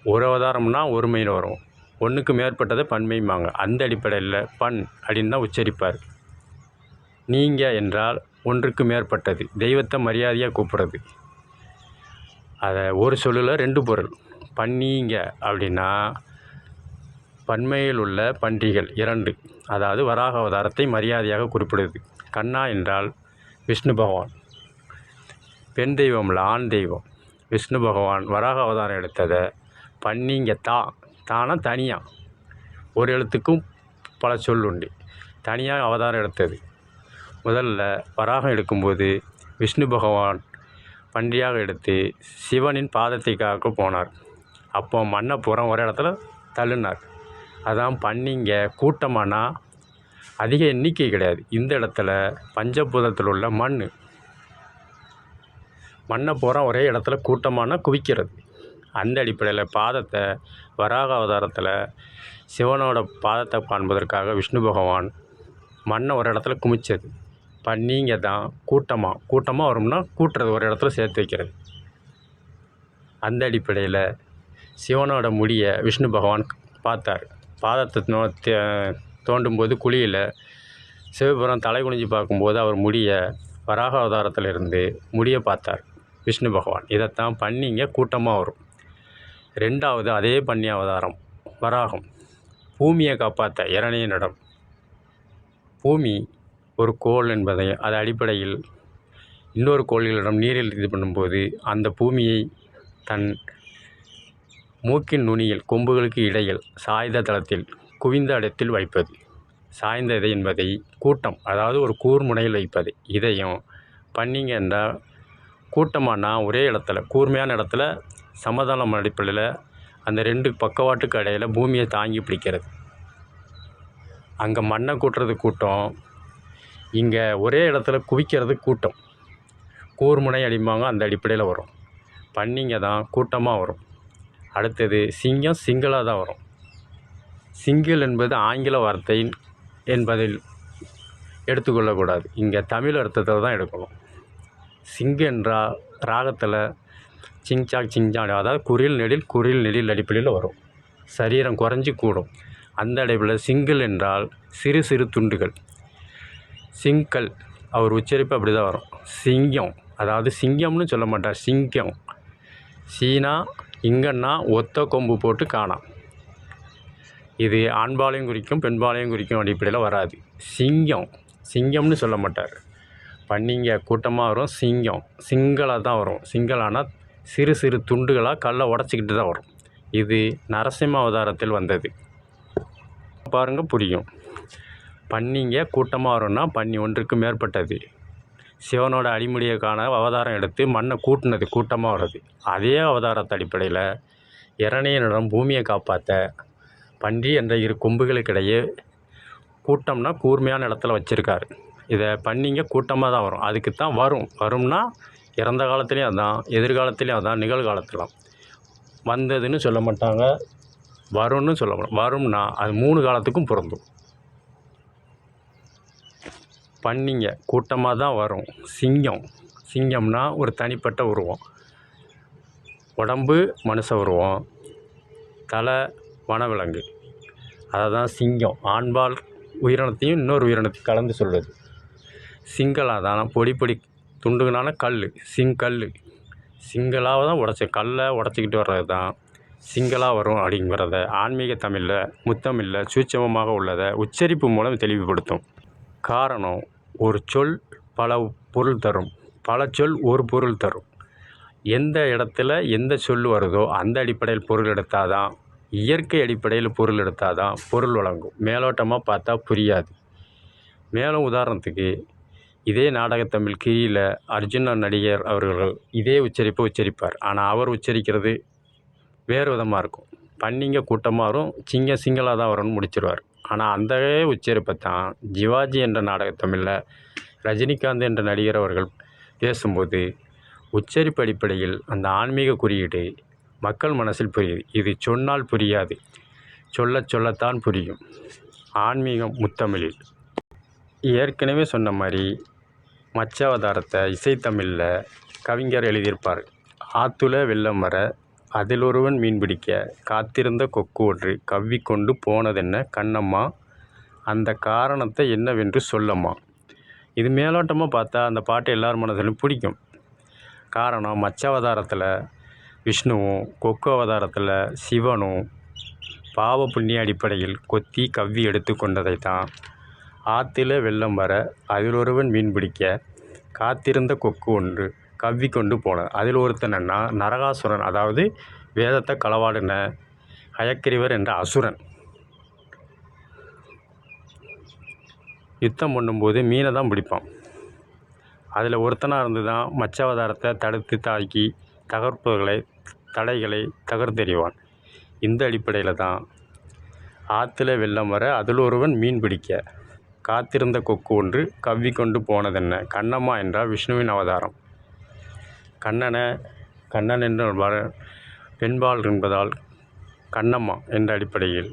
[SPEAKER 1] ஒரு அவதாரம்னா ஒருமையில் வரும், ஒன்றுக்கு மேற்பட்டதை பன்மைம்பாங்க. அந்த அடிப்படையில் பண் அப்படின்னு தான் உச்சரிப்பார். நீங்கள் என்றால் ஒன்றுக்கு மேற்பட்டது, தெய்வத்தை மரியாதையாக கூப்பிட்றது. அதை ஒரு சொல்லில் 2 பொருள். பன்னீங்க அப்படின்னா பன்மையில் உள்ள பன்றிகள் 2, அதாவது வராக அவதாரத்தை மரியாதையாக குறிப்பிடுது. கண்ணா என்றால் விஷ்ணு பகவான், பெண் தெய்வம்ல ஆண் தெய்வம். விஷ்ணு பகவான் வராக அவதாரம் எடுத்ததை பன்னிங்க தானா தனியாக, ஒரு எழுத்துக்கும் பல சொல் உண்டு, தனியாக அவதாரம் எடுத்தது. முதல்ல வராகம் எடுக்கும்போது விஷ்ணு பகவான் பன்றியாக எடுத்து சிவனின் பாதத்தை காக்க போனார். அப்போ மண்ணை பூரா ஒரு இடத்துல தள்ளினார். அதான் பன்னிங்க. கூட்டமானா அதிக எண்ணிக்கை கிடையாது. இந்த இடத்துல பஞ்சபூதத்தில் உள்ள மண்ணை பூரா ஒரே இடத்துல கூட்டமான குவிக்கிறது. அந்த அடிப்படையில் பாதத்தை வராக அவதாரத்தில் சிவனோட பாதத்தை காண்பதற்காக விஷ்ணு பகவான் மண்ணை ஒரு இடத்துல குமிச்சது. பன்னிங்க தான் கூட்டமாக வரும்னா கூட்டுறது, ஒரு இடத்துல சேர்த்து வைக்கிறது. அந்த அடிப்படையில் சிவனோட முடியை விஷ்ணு பகவான் பார்த்தார். பாதத்தை தோண்டும்போது குழியில் சிவபுரம் தலை குனிஞ்சு பார்க்கும்போது அவர் முடியை வராக அவதாரத்தில் இருந்து முடியை பார்த்தார் விஷ்ணு பகவான். இதைத்தான் பன்னிங்க கூட்டமாக வரும். 2வது அதே பன்னி அவதாரம் வராகம், பூமியை காப்பாற்ற இரணியனிடம். பூமி ஒரு கோள் என்பதை அது அடிப்படையில் இன்னொரு கோள்களிடம் நீரில் இது பண்ணும்போது அந்த பூமியை தன் மூக்கின் நுனியில் கொம்புகளுக்கு இடையில் சாய்ந்த தளத்தில் குவிந்த இடத்தில் வைப்பது. சாய்ந்தது என்பதை கூட்டம், அதாவது ஒரு கூர்முனையில் வைப்பது. இதையும் பன்னிங்க என்றால் கூட்டமானா ஒரே இடத்துல கூர்மையான இடத்துல சமதளம் அடிப்படையில் அந்த 2 பக்கவாட்டுக்கு இடையில் பூமியை தாங்கி பிடிக்கிறது. அங்கே மண்ணை கூட்டுறது கூட்டம், இங்கே ஒரே இடத்துல குவிக்கிறது கூட்டம். கூர்முனை அடிம்பாங்க, அந்த அடிப்படையில் வரும். பன்னிங்க தான் கூட்டமாக வரும். அடுத்தது சிங்கம் சிங்களாக தான் வரும். சிங்கிள் என்பது ஆங்கில வார்த்தை என்பதில் எடுத்துக்கொள்ளக்கூடாது. இங்கே தமிழ் அர்த்தத்தில் தான் எடுக்கணும். சிங்கு என்றால் ராகத்தில் சிங்சாக் சிங்சாக், அதாவது குறில் நெடில் அடிப்படையில் வரும். சரீரம் குறைஞ்சி கூடும். அந்த அடிப்படையில் சிங்கிள் என்றால் சிறு சிறு துண்டுகள். சிங்கல் அவர் உச்சரிப்பு அப்படி தான் வரும். சிங்கம், அதாவது சிங்கம்னு சொல்ல மாட்டார், சிங்கம். சீனா இங்கன்னா ஒத்த கொம்பு போட்டு காணாம். இது ஆண்பாளையும் குறிக்கும் பெண்பாளையும் குறிக்கும் அடிப்படையில் வராது. சிங்கம்னு சொல்ல மாட்டார். பண்ணிங்க கூட்டமாக வரும். சிங்களாக தான் வரும். சிங்களானால் சிறு சிறு துண்டுகளாக கல்லை உடச்சிக்கிட்டு தான் வரும். இது நரசிம்ம அவதாரத்தில் வந்தது. பாருங்கள், புரியும். பண்ணிங்க கூட்டமாக வரும்னா பண்ணி ஒன்றுக்கு மேற்பட்டது. சிவனோட அடிமுடியை காண அவதாரம் எடுத்து மண்ணை கூட்டினது கூட்டமாக வருது. அதே அவதாரத்து அடிப்படையில் இரணியனிடம் பூமியை காப்பாற்ற பன்றி என்ற இரு கொம்புகளுக்கிடையே கூட்டம்னா கூர்மையான இடத்துல வச்சுருக்காரு. இதை பண்ணிங்க கூட்டமாக தான் வரும். அதுக்கு தான் வரும்னா இறந்த காலத்துலேயும் அதான், எதிர்காலத்துலேயும் அதான், நிகழ்காலத்திலும் வந்ததுன்னு சொல்ல மாட்டாங்க, வரும்னு சொல்ல மாட்டாங்க. வரும்னா அது 3 காலத்துக்கும் பொருந்தும். பண்ணிங்க கூட்டமாக தான் வரும். சிங்கம்னா ஒரு தனிப்பட்ட உருவம். உடம்பு மனுஷ உருவம், தலை வனவிலங்கு. அதை தான் சிங்கம். ஆண்பால் உயிரினத்தையும் இன்னொரு உயிரினத்தையும் கலந்து சொல்வது. சிங்களாக தான் பொடி துண்டுகளான கல், சிங்களாக தான் கல்லை உடச்சிக்கிட்டு வர்றது தான் சிங்களாக வரும். அப்படிங்கிறத ஆன்மீக தமிழில் முத்தமிழில் சூட்சமமாக உள்ளதை உச்சரிப்பு மூலம் தெளிவுபடுத்தும். காரணம், ஒரு சொல் பல பொருள் தரும், பல சொல் ஒரு பொருள் தரும். எந்த இடத்துல எந்த சொல் வருதோ அந்த அடிப்படையில் பொருள் எடுத்தால் தான், இயற்கை அடிப்படையில் பொருள் எடுத்தால் தான் பொருள் வழங்கும். மேலோட்டமாக பார்த்தா புரியாது. மேலும் உதாரணத்துக்கு, இதே நாடகத்தமிழ் கீழே அர்ஜுனன் நடிகர் அவர்கள் இதே உச்சரிப்பை உச்சரிப்பார். ஆனால் அவர் உச்சரிக்கிறது வேறு விதமாக இருக்கும். பண்ணிங்க கூட்டமாக வரும், சிங்களாக தான் வரும்னு முடிச்சிருவார். ஆனால் அந்த உச்சரிப்பை தான் ஜிவாஜி என்ற நாடகத்தமிழில் ரஜினிகாந்த் என்ற நடிகர் அவர்கள் பேசும்போது உச்சரிப்பு அடிப்படையில் அந்த ஆன்மீக குறியீடு மக்கள் மனசில் புரியுது. இது சொன்னால் புரியாது, சொல்லத்தான் புரியும். ஆன்மீகம் முத்தமிழில் ஏற்கனவே சொன்ன மாதிரி மச்சாவதாரத்தை இசைத்தமிழில் கவிஞர் எழுதியிருப்பார். ஆத்துல வெள்ளம் வர அதில் ஒருவன் மீன் பிடிக்க காத்திருந்த கொக்கு ஒன்று கவ்விக்கொண்டு போனதென்ன கண்ணம்மா, அந்த காரணத்தை என்னவென்று சொல்லம்மா. இது மேலோட்டமாக பார்த்தா அந்த பாட்டு எல்லார் மனதிலும் பிடிக்கும். காரணம், மச்சாவதாரத்தில் விஷ்ணுவும் கொக்கு அவதாரத்தில் சிவனும் பாவ புண்ணிய அடிப்படையில் கொத்தி கவ்வி எடுத்து கொண்டதை தான் ஆற்றில் வெள்ளம் வர அதில் ஒருவன் மீன் பிடிக்க காத்திருந்த கொக்கு ஒன்று கவ்வி கொண்டு போனது. அதில் ஒருத்தனா நரகாசுரன், அதாவது வேதத்தை களவாடின ஹயக்கிரிவர் என்ற அசுரன். யுத்தம் பண்ணும்போது மீனை தான் பிடிப்பான். அதில் ஒருத்தனாக இருந்து தான் மச்சாவதாரத்தை தடுத்து தாக்கி தடைகளை தகர்த்தெறிவான். இந்த அடிப்படையில் தான் ஆற்றுல வெள்ளம் வர அதில் ஒருவன் மீன் பிடிக்க காத்திருந்த கொக்கு ஒன்று கவ்வி கொண்டு போனதென்ன கண்ணம்மா என்றால் விஷ்ணுவின் அவதாரம். கண்ணன் என்ற பெண்பால் என்பதால் கண்ணம்மா என்ற அடிப்படையில்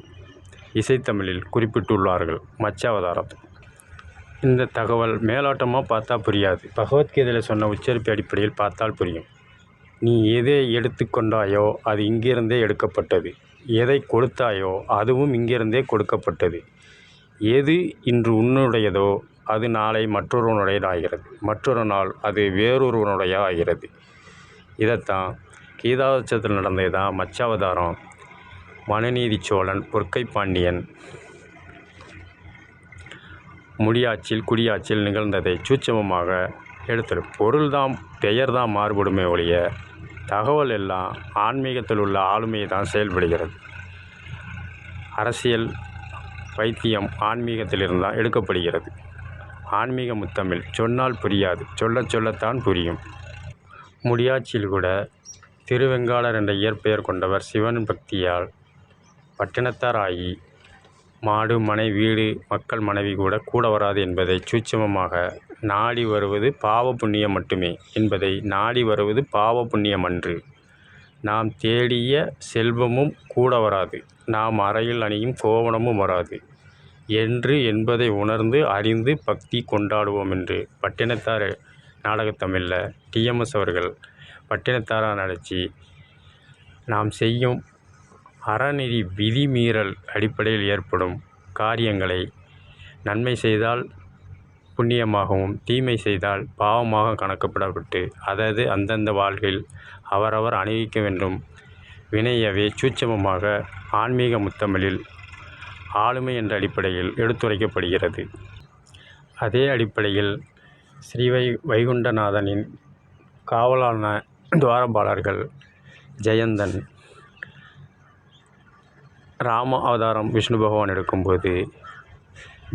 [SPEAKER 1] இசைத்தமிழில் குறிப்பிட்டுள்ளார்கள் மச்சாவதாரம். இந்த தகவல் மேலோட்டமாக பார்த்தா புரியாது. பகவத்கீதையில் சொன்ன உச்சரிப்பு அடிப்படையில் பார்த்தால் புரியும். நீ எதை எடுத்துக்கொண்டாயோ அது இங்கிருந்தே எடுக்கப்பட்டது, எதை கொடுத்தாயோ அதுவும் இங்கிருந்தே கொடுக்கப்பட்டது. எது இன்று உன்னுடையதோ அது நாளை மற்றொருவனுடையதாகிறது, மற்றொரு நாள் அது வேறொருவனுடைய ஆகிறது. இதைத்தான் கீதாவச்சத்தில் நடந்தது தான் மச்சாவதாரம். மனுநீதி சோழன், பொற்கை பாண்டியன் முடியாட்சியில் குடியாட்சியில் நிகழ்ந்ததை சூட்சமமாக எடுத்தது. பொருள்தான், பெயர் தான் மாறுபடுமே ஒழிய தகவல் எல்லாம் ஆன்மீகத்தில் உள்ள ஆளுமையை தான் செயல்படுகிறது. அரசியல், வைத்தியம் ஆன்மீகத்திலிருந்து தான் எடுக்கப்படுகிறது. ஆன்மீக முத்தமிழ் சொன்னால் புரியாது, சொல்லத்தான் புரியும். முடியாட்சியில் கூட திருவெங்காளர் என்ற இயற்பெயர் கொண்டவர் சிவன் பக்தியால் பட்டினத்தார் ஆகி மாடு மனை வீடு மக்கள் மனைவி கூட வராது என்பதை சூட்சமமாக நாடி வருவது பாவ புண்ணியம் மட்டுமே என்பதை நாடி வருவது பாவ புண்ணியம் அன்று. நாம் தேடிய செல்வமும் கூட வராது, நாம் அறையில் அணியும் கோவணமும் வராது. என்பதை உணர்ந்து அறிந்து பக்தி கொண்டாடுவோம் என்று பட்டினத்தார் நாடகத்தமிழில் டிஎம்எஸ் அவர்கள் பட்டினத்தாராக நடித்து நாம் செய்யும் அறநெறி விதிமீறல் அடிப்படையில் ஏற்படும் காரியங்களை நன்மை செய்தால் புண்ணியமாகவும் தீமை செய்தால் பாவமாக கணக்கப்படப்பட்டு அதாவது அந்தந்த வாழ்வில் அவரவர் அணிவிக்க வேண்டும் வினையவே சூட்சமமாக ஆன்மீக முத்தமிழில் ஆளுமை என்ற அடிப்படையில் எடுத்துரைக்கப்படுகிறது. அதே அடிப்படையில் வைகுண்டநாதனின் காவலான துவாரபாலர்கள் ஜெயந்தன் ராம அவதாரம் விஷ்ணு பகவான் எடுக்கும்போது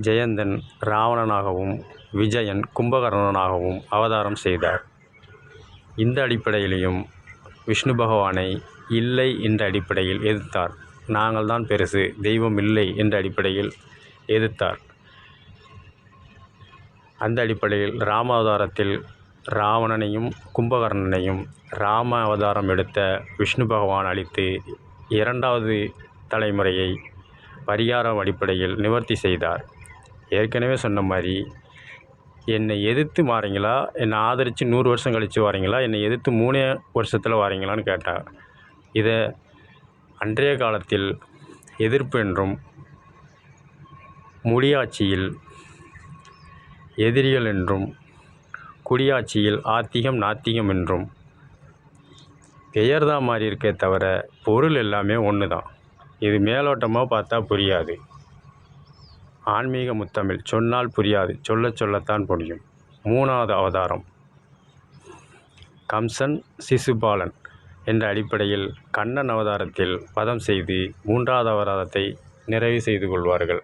[SPEAKER 1] ஜெயந்தன் ராவணனாகவும் விஜயன் கும்பகர்ணனாகவும் அவதாரம் செய்தார். இந்த அடிப்படையிலையும் விஷ்ணு பகவானை இல்லை என்ற அடிப்படையில் எதிர்த்தார். நாங்கள் தான் பெருசு, தெய்வம் இல்லை என்ற அடிப்படையில் எதிர்த்தார். அந்த அடிப்படையில் ராம அவதாரத்தில் ராவணனையும் கும்பகர்ணனையும் ராம அவதாரம் எடுத்த விஷ்ணு பகவான் அளித்து இரண்டாவது தலைமுறையை பரிகாரம் அடிப்படையில் நிவர்த்தி செய்தார். ஏற்கனவே சொன்ன மாதிரி என்னை எதிர்த்து வாரீங்களா, என்னை ஆதரித்து 100 வருஷம் கழித்து வாரீங்களா, என்னை எதிர்த்து 3 வருஷத்தில் வாரீங்களான்னு கேட்டார். இதை அன்றைய காலத்தில் எதிர்ப்பு என்றும் முடியாட்சியில் எதிரிகள் என்றும் குடியாட்சியில் ஆத்திகம் நாத்திகம் என்றும் பெயர் தான் மாறி இருக்கே தவிர பொருள் எல்லாமே ஒன்று தான். இது மேலோட்டமாக பார்த்தா புரியாது. ஆன்மீக முத்தமிழ் சொன்னால் புரியாது, சொல்லத்தான் புரியும். 3வது அவதாரம் கம்சன் சிசுபாலன் என்ற அடிப்படையில் கண்ணன் அவதாரத்தில் வதம் செய்து 3வது அவதாரத்தை நிறைவு செய்து கொள்வார்கள்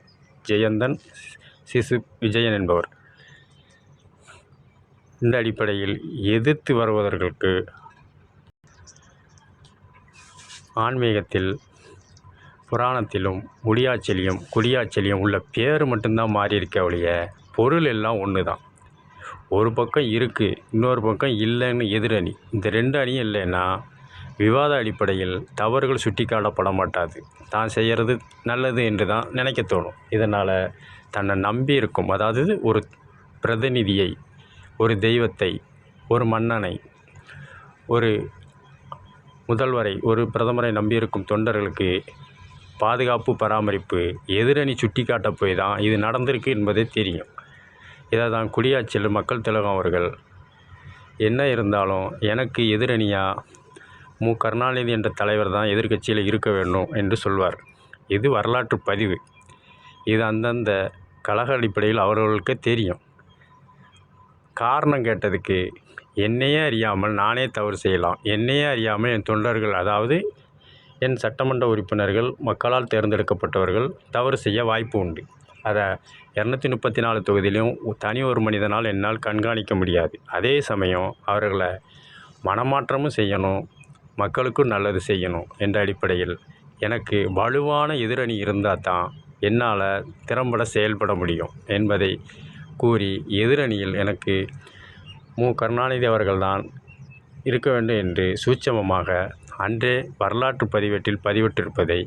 [SPEAKER 1] ஜெயந்தன் விஜயன் என்பவர். இந்த அடிப்படையில் எதிர்த்து வருவதற்கு ஆன்மீகத்தில் புராணத்திலும் முடியாட்சியிலும் குடியாட்சியிலும் உள்ள பேர் மட்டும்தான் மாறி இருக்க ஒழிய பொருள் எல்லாம் ஒன்று தான். ஒரு பக்கம் இருக்குது, இன்னொரு பக்கம் இல்லைன்னு எதிரணி. இந்த 2 அணியும் இல்லைன்னா விவாத அடிப்படையில் தவறுகள் சுட்டி காட்டப்பட மாட்டாது. தான் செய்கிறது நல்லது என்று தான் நினைக்க தோணும். இதனால் தன்னை நம்பி இருக்கும், அதாவது ஒரு பிரதிநிதியை, ஒரு தெய்வத்தை, ஒரு மன்னனை, ஒரு முதல்வரை, ஒரு பிரதமரை நம்பியிருக்கும் தொண்டர்களுக்கு பாதுகாப்பு பராமரிப்பு எதிரணி சுட்டி காட்ட போய் தான் இது நடந்திருக்கு என்பதே தெரியும். இதை தான் குடியாட்சியில் மக்கள் திலகம் அவர்கள் என்ன இருந்தாலும் எனக்கு எதிரணியாக கருணாநிதி என்ற தலைவர் தான் எதிர்க்கட்சியில் இருக்க வேண்டும் என்று சொல்வார். இது வரலாற்று பதிவு. இது அந்தந்த கழக அடிப்படையில் அவர்களுக்கே தெரியும். காரணம் கேட்டதுக்கு என்னையே அறியாமல் நானே தவறு செய்யலாம், என்னையே அறியாமல் என் தொண்டர்கள், அதாவது என் சட்டமன்ற உறுப்பினர்கள் மக்களால் தேர்ந்தெடுக்கப்பட்டவர்கள் தவறு செய்ய வாய்ப்பு உண்டு. அதை 234 தொகுதியிலும் தனி ஒரு மனிதனால் என்னால் கண்காணிக்க முடியாது. அதே சமயம் அவர்களை மனமாற்றமும் செய்யணும், மக்களுக்கும் நல்லது செய்யணும் என்ற அடிப்படையில் எனக்கு வலுவான எதிரணி இருந்தால் தான் என்னால் திறம்பட செயல்பட முடியும் என்பதை கூறி எதிரணியில் எனக்கு கருணாநிதி அவர்கள்தான் இருக்க வேண்டும் என்று சூட்சமமாக அன்றே வரலாற்று பதிவேட்டில் பதிவிட்டிருப்பதை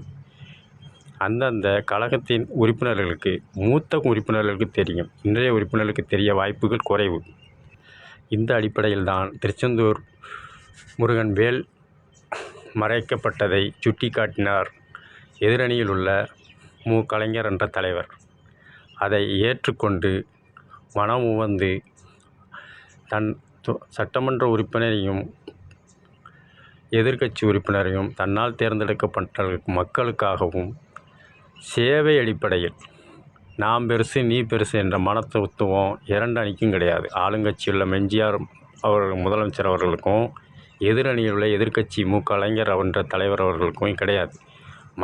[SPEAKER 1] அந்தந்த கழகத்தின் உறுப்பினர்களுக்கு, மூத்த உறுப்பினர்களுக்கு தெரியும். இன்றைய உறுப்பினர்களுக்கு தெரிய வாய்ப்புகள் குறைவு. இந்த அடிப்படையில் தான் திருச்செந்தூர் முருகன் வேல் மறைக்கப்பட்டதை சுட்டி காட்டினார் எதிரணியில் உள்ள கலைஞர் என்ற தலைவர். அதை ஏற்றுக்கொண்டு மனம் உவந்து தன் சட்டமன்ற உறுப்பினரையும் எதிர்க்கட்சி உறுப்பினரையும் தன்னால் தேர்ந்தெடுக்கப்பட்ட மக்களுக்காகவும் சேவை அடிப்படையில் நாம் பெருசு நீ பெருசு என்ற மனத்தத்துவம் 2 அணிக்கும் கிடையாது. ஆளுங்கட்சியுள்ள எம்ஜிஆர் அவர்கள் முதலமைச்சர் அவர்களுக்கும் எதிரணியில் உள்ள எதிர்க்கட்சி கலைஞர் என்ற தலைவர் அவர்களுக்கும் கிடையாது.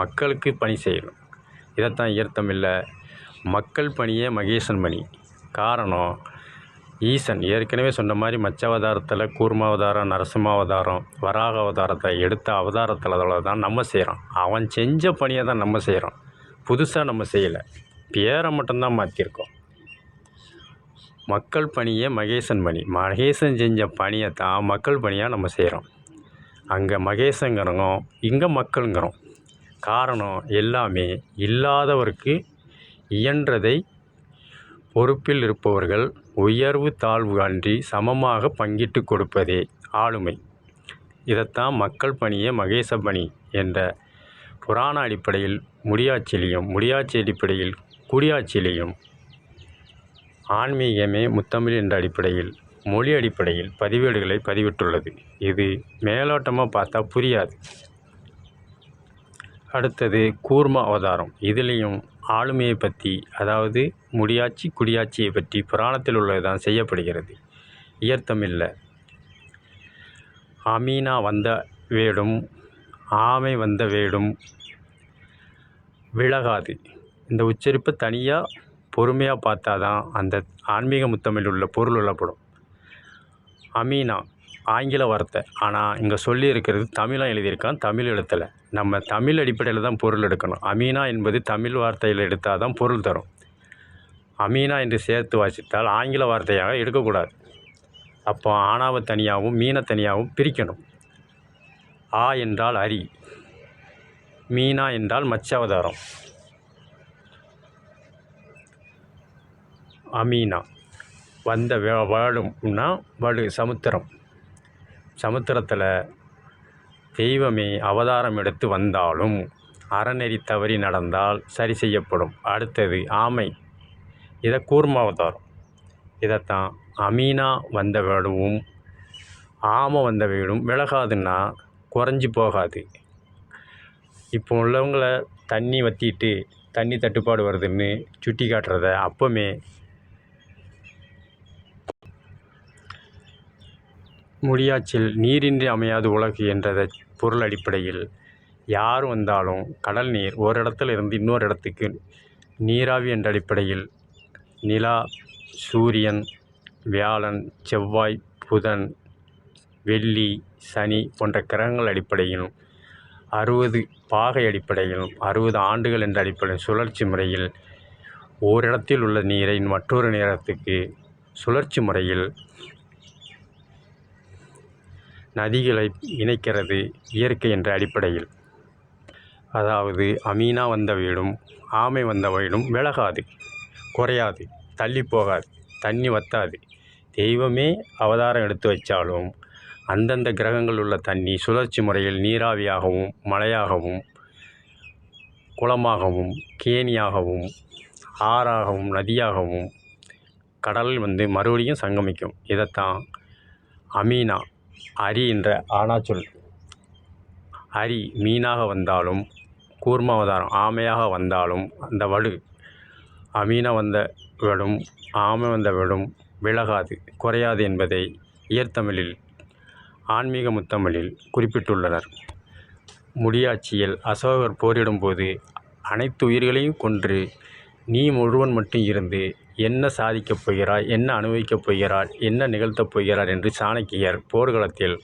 [SPEAKER 1] மக்களுக்கு பணி செய்யணும். இதைத்தான் ஈர்த்தமில்லை மக்கள் பணியே மகேசன் பணி. காரணம், ஈசன் ஏற்கனவே சொன்ன மாதிரி மச்சாவதாரத்தில் கூர்மாவதாரம், நரசிம்மாவதாரம், வராக அவதாரத்தை எடுத்த அவதாரத்தில் தான் நம்ம செய்கிறோம். அவன் செஞ்ச பணியை தான் நம்ம செய்கிறோம். புதுசாக நம்ம செய்யலை, பேரை மட்டும்தான் மாற்றிருக்கோம். மக்கள் பணியே மகேசன் பணி. மகேசன் செஞ்ச பணியை தான் மக்கள் பணியாக நம்ம செய்கிறோம். அங்கே மகேசங்கிறோம், இங்கே மக்களுங்கிறோம். காரணம், எல்லாமே இல்லாதவருக்கு இயன்றதை பொறுப்பில் இருப்பவர்கள் உயர்வு தாழ்வு அன்றி சமமாக பங்கிட்டு கொடுப்பதே ஆளுமை. இதைத்தான் மக்கள் பணியே மகேச பணி என்ற புராண அடிப்படையில் முடியாட்சியிலையும், முடியாட்சி அடிப்படையில் குடியாட்சியிலையும், ஆன்மீகமே முத்தமிழ் என்ற அடிப்படையில் மொழி அடிப்படையில் பதிவேடுகளை பதிவிட்டுள்ளது. இது மேலோட்டமாக பார்த்தா புரியாது. அடுத்தது கூர்ம அவதாரம். இதுலேயும் ஆளுமையை பற்றி, அதாவது முடியாட்சி குடியாட்சியை பற்றி புராணத்தில் உள்ளதுதான் செய்யப்படுகிறது. இயற்தமிழில் அமீனா வந்த வேடும் ஆமை வந்த வேடும் விலகாது. இந்த உச்சரிப்பை தனியாக பொறுமையாக பார்த்தா தான் அந்த ஆன்மீக முத்தமிழ் உள்ள பொருள் உள்ளப்படும். அமீனா ஆங்கில வார்த்தை, ஆனால் இங்கே சொல்லியிருக்கிறது தமிழாக எழுதியிருக்கான், தமிழ் எழுத்தில். நம்ம தமிழ் அடிப்படையில் தான் பொருள் எடுக்கணும். அமீனா என்பது தமிழ் வார்த்தையில் எடுத்தால் தான் பொருள் தரும். அமீனா என்று சேர்த்து வாசித்தால் ஆங்கில வார்த்தையாக எடுக்கக்கூடாது. அப்போ ஆனாவை தனியாகவும் மீனை தனியாகவும் பிரிக்கணும். ஆ என்றால் அரி, மீனா என்றால் மச்சாவதாரம். அமீனா வந்த வாழும்னா வடு சமுத்திரம். சமுத்திரத்தில் தெய்வமே அவதாரம் எடுத்து வந்தாலும் அறநெறி தவறி நடந்தால் சரி செய்யப்படும். அடுத்தது ஆமை, இதை கூர்மாவதாரம். இதைத்தான் அமீனா வந்த வேடும் ஆமை வந்த வேடும் விலகாதுன்னா குறைஞ்சி போகாது. இப்போ உள்ளவங்கள தண்ணி வற்றிட்டு தண்ணி தட்டுப்பாடு வருதுன்னு சுட்டி காட்டுறத அப்போமே முடியாட்சியில் நீரின்றி அமையாது உலகு என்றதை பொருள் அடிப்படையில் யார் வந்தாலும் கடல் நீர் ஒரு இடத்துல இருந்து இன்னொரு இடத்துக்கு நீராவி என்ற அடிப்படையில் நிலா, சூரியன், வியாழன், செவ்வாய், புதன், வெள்ளி, சனி போன்ற கிரகங்கள் அடிப்படையிலும் 60 பாகை அடிப்படையிலும் 60 ஆண்டுகள் என்ற அடிப்படையில் சுழற்சி முறையில் ஓரிடத்தில் உள்ள நீரை மற்றொரு நேரத்துக்கு சுழற்சி முறையில் நதிகளை இணைக்கிறது இயற்கை என்ற அடிப்படையில். அதாவது அமீனா வந்த வீடும் ஆமை வந்த வீடும் விலகாது, குறையாது, தள்ளி போகாது, தண்ணி வற்றாது. தெய்வமே அவதாரம் எடுத்து வச்சாலும் அந்தந்த கிரகங்கள் உள்ள தண்ணி சுழற்சி முறையில் நீராவியாகவும் மழையாகவும் குளமாகவும் கேணியாகவும் ஆறாகவும் நதியாகவும் கடலில் வந்து மறுபடியும் சங்கமிக்கும். இதைத்தான் அமீனா, அரி என்ற ஆனாச்சொல். அரி மீனாக வந்தாலும் கூர்மாவதாரம் ஆமையாக வந்தாலும் அந்த வடு அமீனா வந்த வேடும் ஆமை வந்த வேடும் விலகாது, குறையாது என்பதை இயற்தமிழில் ஆன்மீக முத்தமிழில் குறிப்பிட்டுள்ளனர். முடியாட்சியில் அசோகர் போரிடும்போது அனைத்து உயிர்களையும் கொன்று நீ ஒருவன் மட்டும் இருந்து என்ன சாதிக்கப் போகிறாய், என்ன அனுபவிக்கப் போகிறார், என்ன நிகழ்த்தப் போகிறார் என்று சாணக்கியர் போர்க்களத்தில்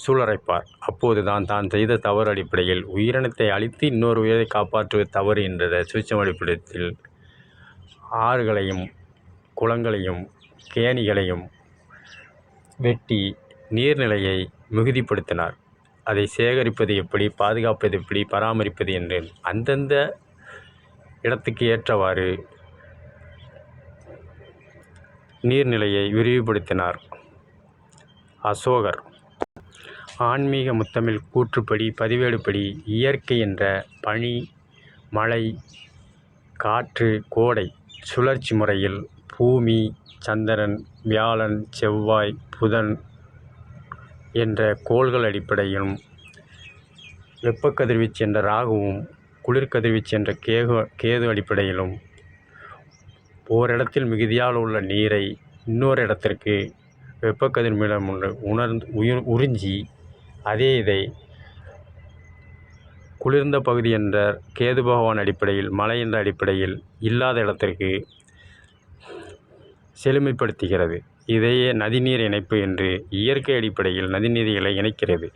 [SPEAKER 1] சூளுரைப்பார். அப்போது தான் செய்த தவறு அடிப்படையில் உயிரினத்தை அழித்து இன்னொரு உயிரை காப்பாற்றுவது தவறு என்ற சூட்சும அடிப்படையில் ஆறுகளையும் குளங்களையும் கேணிகளையும் வெட்டி நீர்நிலையை மிகுதிப்படுத்தினார். அதை சேகரிப்பது எப்படி, பாதுகாப்பது எப்படி, பராமரிப்பது என்று அந்தந்த இடத்துக்கு ஏற்றவாறு நீர்நிலையை விரிவுபடுத்தினார் அசோகர். ஆன்மீக முத்தமிழ் கூற்றுப்படி பதிவேடுப்படி இயற்கை என்ற பனி, மழை, காற்று, கோடை சுழற்சி முறையில் பூமி, சந்திரன், வியாழன், செவ்வாய், புதன் என்ற கோள்கள் அடிப்படையிலும் வெப்பக்கதிர்வீச்சு என்ற ராகுவும் குளிர்கதிர்வீச்சு என்ற கேது அடிப்படையிலும் ஓரிடத்தில் மிகுதியாக உள்ள நீரை இன்னொரு இடத்திற்கு வெப்பக்கதிர் மூலம் உறிஞ்சி அதே இதை குளிர்ந்த பகுதி என்ற கேது பகவான் அடிப்படையில் மழை என்ற அடிப்படையில் இல்லாத இடத்திற்கு செழுமைப்படுத்துகிறது. இதையே நதிநீர் இணைப்பு என்று இயற்கை அடிப்படையில் நதிநீர்களை இணைக்கிறது.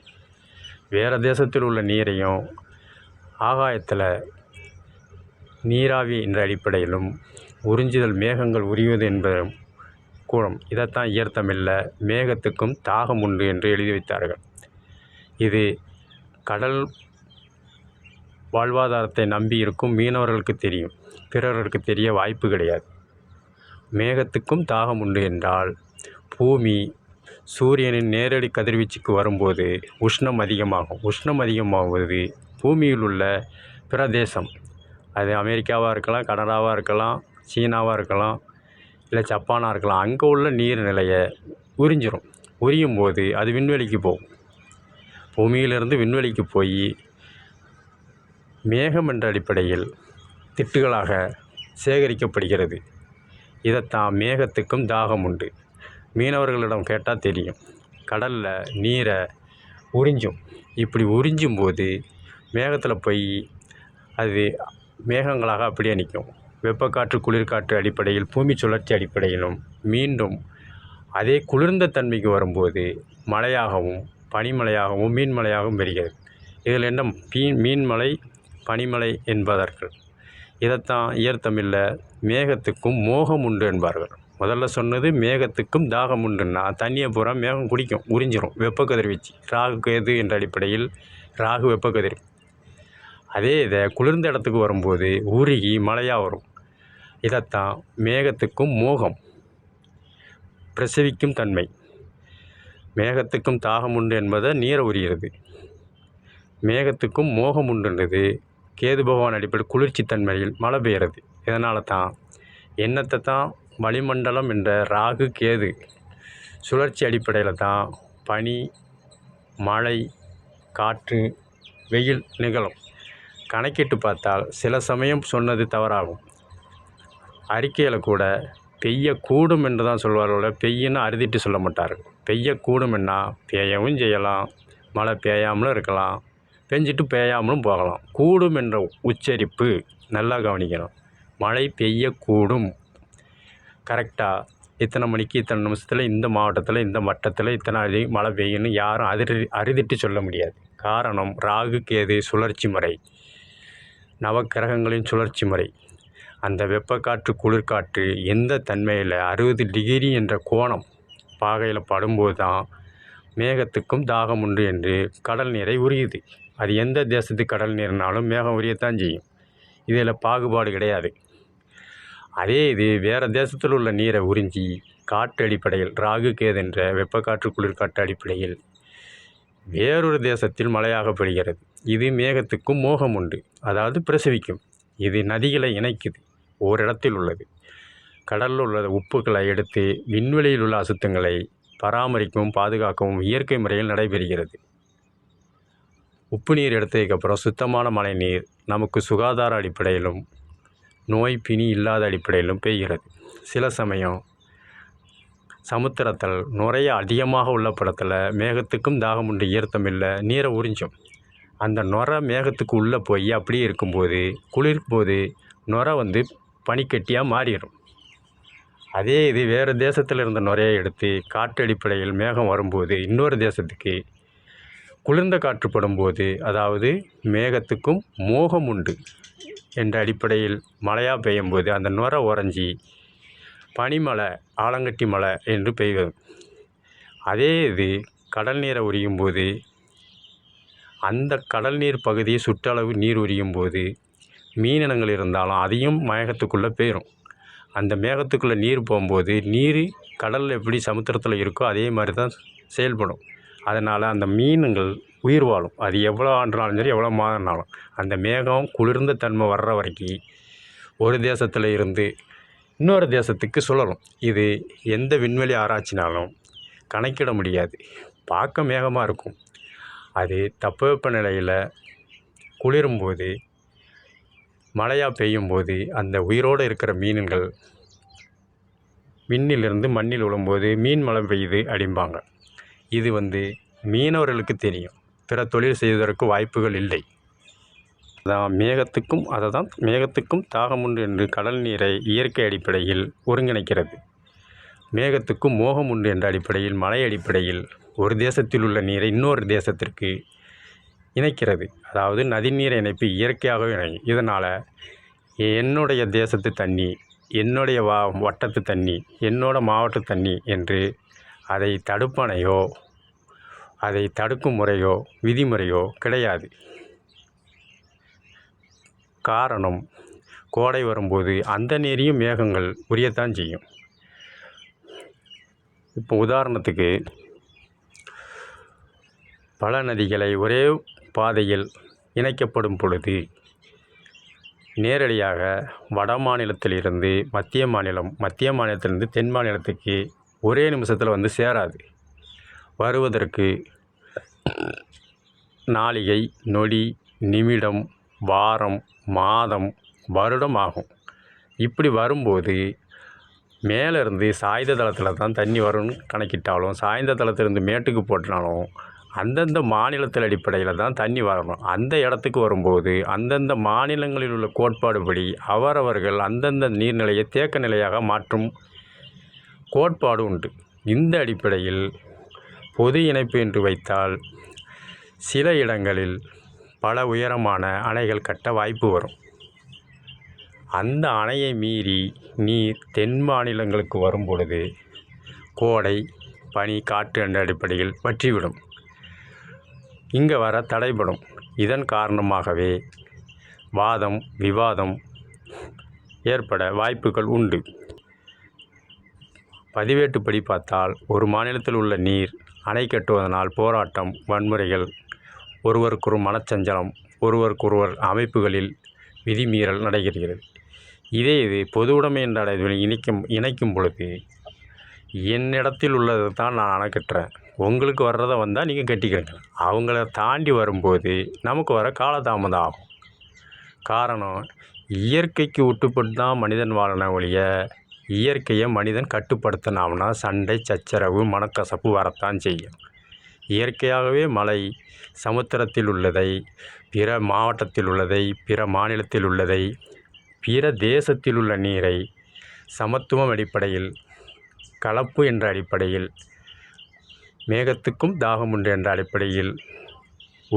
[SPEAKER 1] வேறு தேசத்தில் உள்ள நீரையும் ஆகாயத்தில் நீராவி என்ற அடிப்படையிலும் உறிஞ்சுதல் மேகங்கள் உரிவது என்பதும் கூறும். இதைத்தான் இயற்தமிழில் மேகத்துக்கும் தாகம் உண்டு என்று எழுதி வைத்தார்கள். இது கடல் வாழ்வாதாரத்தை நம்பி இருக்கும் மீனவர்களுக்கு தெரியும். பிறருக்கு தெரிய வாய்ப்பு கிடையாது. மேகத்துக்கும் தாகம் உண்டு என்றால் பூமி சூரியனின் நேரடி கதிர்வீச்சுக்கு வரும்போது உஷ்ணம் அதிகமாகும். உஷ்ணம் அதிகமாகுவது பூமியில் உள்ள பிரதேசம், அது அமெரிக்காவாக இருக்கலாம், கனடாவாக இருக்கலாம், சீனாவாக இருக்கலாம், இல்லை ஜப்பானாக இருக்கலாம், அங்கே உள்ள நீர்நிலையை உறிஞ்சிரும். உரியும் போது அது விண்வெளிக்கு போகும். பூமியிலிருந்து விண்வெளிக்கு போய் மேகம் என்ற அடிப்படையில் திட்டுகளாக சேகரிக்கப்படுகிறது. இதைத்தான் மேகத்துக்கும் தாகம் உண்டு. மீனவர்களிடம் கேட்டால் தெரியும். கடலில் நீரை உறிஞ்சும். இப்படி உறிஞ்சும் போது மேகத்தில் போய் அது மேகங்களாக அப்படியே நிற்கும். வெப்பக்காற்று குளிர்காற்று அடிப்படையில் பூமி சுழற்சி அடிப்படையிலும் மீண்டும் அதே குளிர்ந்த தன்மைக்கு வரும்போது மழையாகவும் பனிமழையாகவும் மீன்மழையாகவும் பெறுகிறது. இதில் என்ன மீன்மலை பனிமலை என்பார்கள். இதைத்தான் இயற்தமிழில் மேகத்துக்கும் மோகம் உண்டு என்பார்கள். முதல்ல சொன்னது மேகத்துக்கும் தாகம் உண்டுன்னா தண்ணியை பூரா மேகம் குடிக்கும், உறிஞ்சிரும். வெப்பக்கதிர்வீச்சு ராகு கேது என்ற அடிப்படையில் ராகு வெப்பக்கதிர். அதே இதை குளிர்ந்த இடத்துக்கு வரும்போது உருகி மழையாக வரும். இதைத்தான் மேகத்துக்கும் மோகம், பிரசவிக்கும் தன்மை. மேகத்துக்கும் தாகம் உண்டு என்பதை நீரை உரிகிறது. மேகத்துக்கும் மோகம் உண்டுன்றது கேது பகவான் அடிப்படை குளிர்ச்சி தன்மையில் மழை பெய்கிறது. இதனால தான் எண்ணத்தை தான் வளிமண்டலம் என்ற ராகு கேது சுழற்சி அடிப்படையில் தான் பனி, மழை, காற்று, வெயில் நிகழும். கணக்கிட்டு பார்த்தால் சில சமயம் சொன்னது தவறாகும். அறிக்கையில் கூட பெய்யக்கூடும் என்று தான் சொல்வார்கள், பெய்யுன்னு அறுதிட்டு சொல்ல மாட்டார்கள். பெய்யக்கூடும்னா பெய்யவும் செய்யலாம், மழை பெய்யாமலும் இருக்கலாம், பெஞ்சிட்டு பெய்யாமலும் போகலாம். கூடும் என்ற உச்சரிப்பு நல்லா கவனிக்கணும். மழை பெய்யக்கூடும், கரெக்டாக இத்தனை மணிக்கு இத்தனை நிமிஷத்தில் இந்த மாவட்டத்தில் இந்த வட்டத்தில் இத்தனை மழை பெய்யுன்னு யாரும் அறுதிட்டு சொல்ல முடியாது. காரணம் ராகு கேது சுழற்சி முறை, நவக்கிரகங்களின் சுழற்சி முறை. அந்த வெப்பக்காற்று குளிர்காற்று எந்த தன்மையில் 60 டிகிரி என்ற கோணம் பாகையில் படும்போது தான் மேகத்துக்கும் தாகம் உண்டு என்று கடல் நீரை உரியுது. அது எந்த தேசத்து கடல் நீர்னாலும் மேகம் உரியத்தான் செய்யும். இதில் பாகுபாடு கிடையாது. அதே இது வேறு தேசத்தில் உள்ள நீரை உறிஞ்சி காற்று அடிப்படையில் ராகு கேது என்ற வெப்பக்காற்று குளிர்காற்று அடிப்படையில் வேறொரு தேசத்தில் மழையாக பெறுகிறது. இது மேகத்துக்கும் மோகம் உண்டு, அதாவது பிரசவிக்கும். இது நதிகளை இணைக்குது, ஓரிடத்தில் உள்ளது. கடலில் உள்ள உப்புக்களை எடுத்து விண்வெளியில் உள்ள அசுத்தங்களை பராமரிக்கவும் பாதுகாக்கவும் இயற்கை முறையில் நடைபெறுகிறது. உப்பு நீர் எடுத்ததுக்கப்புறம் சுத்தமான மழை நீர் நமக்கு சுகாதார அடிப்படையிலும் நோய் பிணி இல்லாத அடிப்படையிலும் பெய்கிறது. சில சமயம் சமுத்திரத்தில் நுரைய அதிகமாக உள்ள படத்தில் மேகத்துக்கும் தாகம் உண்டு ஈர்த்தமில்லை நீரை உறிஞ்சும். அந்த நுரை மேகத்துக்கு உள்ளே போய் அப்படியே இருக்கும்போது குளிர்க்கும் போது நுரை பனிக்கட்டியாக மாறிடும். அதே இது வேறு தேசத்தில் இருந்த நுரையை எடுத்து காற்று அடிப்படையில் மேகம் வரும்போது இன்னொரு தேசத்துக்கு குளிர்ந்த காற்று படும்போது, அதாவது மேகத்துக்கும் மோகம் உண்டு என்ற அடிப்படையில் மழையாக பெய்யும்போது அந்த நுரை உறைஞ்சி பனிமலை, ஆலங்கட்டி மலை என்று பெய்வது. அதே இது கடல் நீரை உரியும் போது அந்த கடல் நீர் பகுதியை சுற்றளவு நீர் உரியும் போது மீனினங்கள் இருந்தாலும் அதையும் மேகத்துக்குள்ளே போயிடும். அந்த மேகத்துக்குள்ளே நீர் போகும்போது நீர் கடலில் எப்படி சமுத்திரத்தில் இருக்கோ அதே மாதிரி தான் செயல்படும். அதனால் அந்த மீனுங்கள் உயிர் வாழும். அது எவ்வளோ ஆண்டுனாலும் சரி, எவ்வளோ மாதம்னாலும். அந்த மேகம் குளிர்ந்த தன்மை வர்ற வரைக்கும் ஒரு தேசத்தில் இருந்து இன்னொரு தேசத்துக்கு சுழலும். இது எந்த விண்வெளி ஆராய்ச்சினாலும் கணக்கிட முடியாது. பார்க்க மேகமாக இருக்கும். அது தட்பவெப்பநிலையில் குளிரும்போது மழையாக பெய்யும்போது அந்த உயிரோடு இருக்கிற மீன்கள் விண்ணிலிருந்து மண்ணில் விழும்போது மீன் மழை பெய்யுது அப்படிம்பாங்க. இது மீனவர்களுக்கு தெரியும். பிற தொழில் செய்வதற்கு வாய்ப்புகள் இல்லை. அதான் மேகத்துக்கும் தாகம் உண்டு என்று கடல் நீரை இயற்கை அடிப்படையில் ஒருங்கிணைக்கிறது. மேகத்துக்கும் மோகம் உண்டு என்ற அடிப்படையில் மழை அடிப்படையில் ஒரு தேசத்தில் உள்ள நீரை இன்னொரு தேசத்திற்கு இணைக்கிறது. அதாவது நதிநீர் இணைப்பு இயற்கையாகவே இணையும். இதனால் என்னுடைய தேசத்து தண்ணி, என்னுடைய வட்டத்து தண்ணி, என்னோட மாவட்ட தண்ணி என்று அதை தடுப்பணையோ அதை தடுக்கும் முறையோ விதிமுறையோ கிடையாது. காரணம், கோடை வரும்போது அந்த நீரையும் மேகங்கள் உரியத்தான் செய்யும். இப்போ உதாரணத்துக்கு பல நதிகளை ஒரே பாதையில் இணைக்கப்படும் பொழுது நேரடியாக வட மாநிலத்திலிருந்து மத்திய மாநிலம், மத்திய மாநிலத்திலிருந்து தென் மாநிலத்துக்கு ஒரே நிமிஷத்தில் வந்து சேராது. வருவதற்கு நாளிகை, நொடி, நிமிடம், வாரம், மாதம், வருடம் ஆகும். இப்படி வரும்போது மேலேருந்து சாய்ந்த தளத்தில் தான் தண்ணி வரும்னு கணக்கிட்டாலும், சாய்ந்த தளத்திலிருந்து மேட்டுக்கு போட்டாலும் அந்தந்த மாநிலத்தில் அடிப்படையில் தான் தண்ணி வரணும். அந்த இடத்துக்கு வரும்போது அந்தந்த மாநிலங்களில் உள்ள கோட்பாடுபடி அவரவர்கள் அந்தந்த நீர்நிலையை தேக்க நிலையாக மாற்றும் கோட்பாடு உண்டு. இந்த அடிப்படையில் பொது இணைப்பு என்று வைத்தால் சில இடங்களில் பல உயரமான அணைகள் கட்ட வாய்ப்பு வரும். அந்த அணையை மீறி நீர் தென் மாநிலங்களுக்கு வரும் பொழுது கோடை, பனி, காற்று என்ற அடிப்படையில் வற்றிவிடும். இங்கே வர தடைபடும். இதன் காரணமாகவே வாதம், விவாதம் ஏற்பட வாய்ப்புகள் உண்டு. பதிவேட்டுப்படி பார்த்தால் ஒரு மாநிலத்தில் உள்ள நீர் அணை கட்டுவதனால் போராட்டம், வன்முறைகள், ஒருவருக்கொரு மனச்சஞ்சலம், ஒருவருக்கொருவர் அமைப்புகளில் விதிமீறல் நடைபெறுகிறது. இது பொது உடைமை என்ற அளவில் இணைக்கும் பொழுது என்னிடத்தில் உள்ளதை தான் நான் அணை கட்டுறேன், உங்களுக்கு வர்றதை வந்தால் நீங்கள் கட்டிக்கிறீங்க. அவங்கள தாண்டி வரும்போது நமக்கு வர காலதாமதம் ஆகும். காரணம், இயற்கைக்கு உட்டுப்பட்டு தான் மனிதன் வாழன ஒழிய இயற்கையை மனிதன் கட்டுப்படுத்தினாம்னா சண்டை, சச்சரவு, மனக்கசப்பு வரத்தான் செய்யும். இயற்கையாகவே மழை சமுத்திரத்தில் உள்ளதை, பிற மாவட்டத்தில் உள்ளதை, பிற மாநிலத்தில் உள்ளதை, பிற தேசத்தில் உள்ள நீரை சமத்துவம் அடிப்படையில், கலப்பு என்ற அடிப்படையில், மேகத்துக்கும் தாகம் உண்டு என்ற அடிப்படையில்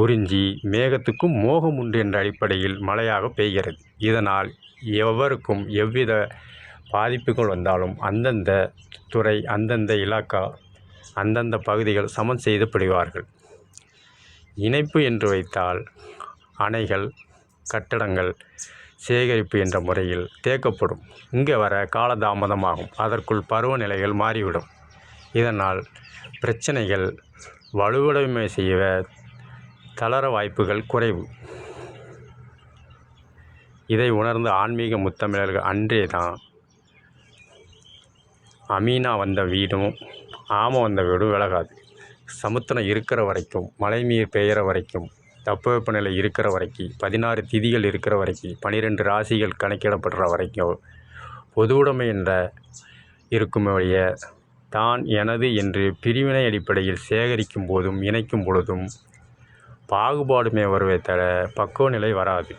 [SPEAKER 1] உறிஞ்சி மேகத்துக்கும் மோகம் உண்டு என்ற அடிப்படையில் மழையாக பெய்கிறது. இதனால் எவருக்கும் எவ்வித பாதிப்புகள் வந்தாலும் அந்தந்த துறை, அந்தந்த இலாக்கா, அந்தந்த பகுதிகள் சமன் செய்யப்படுவார்கள். இணைப்பு என்று வைத்தால் அணைகள், கட்டடங்கள், சேகரிப்பு என்ற முறையில் தேக்கப்படும். இங்கே வர காலதாமதமாகும். அதற்குள் பருவநிலைகள் மாறிவிடும். இதனால் பிரச்சனைகள் வலுவுடைமை செய்ய தளர வாய்ப்புகள் குறைவு. இதை உணர்ந்த ஆன்மீக முத்தமிழர்கள் அன்றே தான் அமீனா வந்த வீடும் ஆமை வந்த வீடும் விலகாது. சமுத்திரம் இருக்கிற வரைக்கும், மழை நீர் பெய்கிற வரைக்கும், தட்பவெப்பநிலை இருக்கிற வரைக்கும், 16 திதிகள் இருக்கிற வரைக்கும், 12 ராசிகள் கணக்கிடப்படுற வரைக்கும் பொதுவுடைமை என்ற இருக்கும் வழிய தான் எனது என்று பிரிவினை அடிப்படையில் சேகரிக்கும் போதும் இணைக்கும் பொழுதும் பாகுபாடுமே வருவே தவிர பக்குவ நிலை வராது.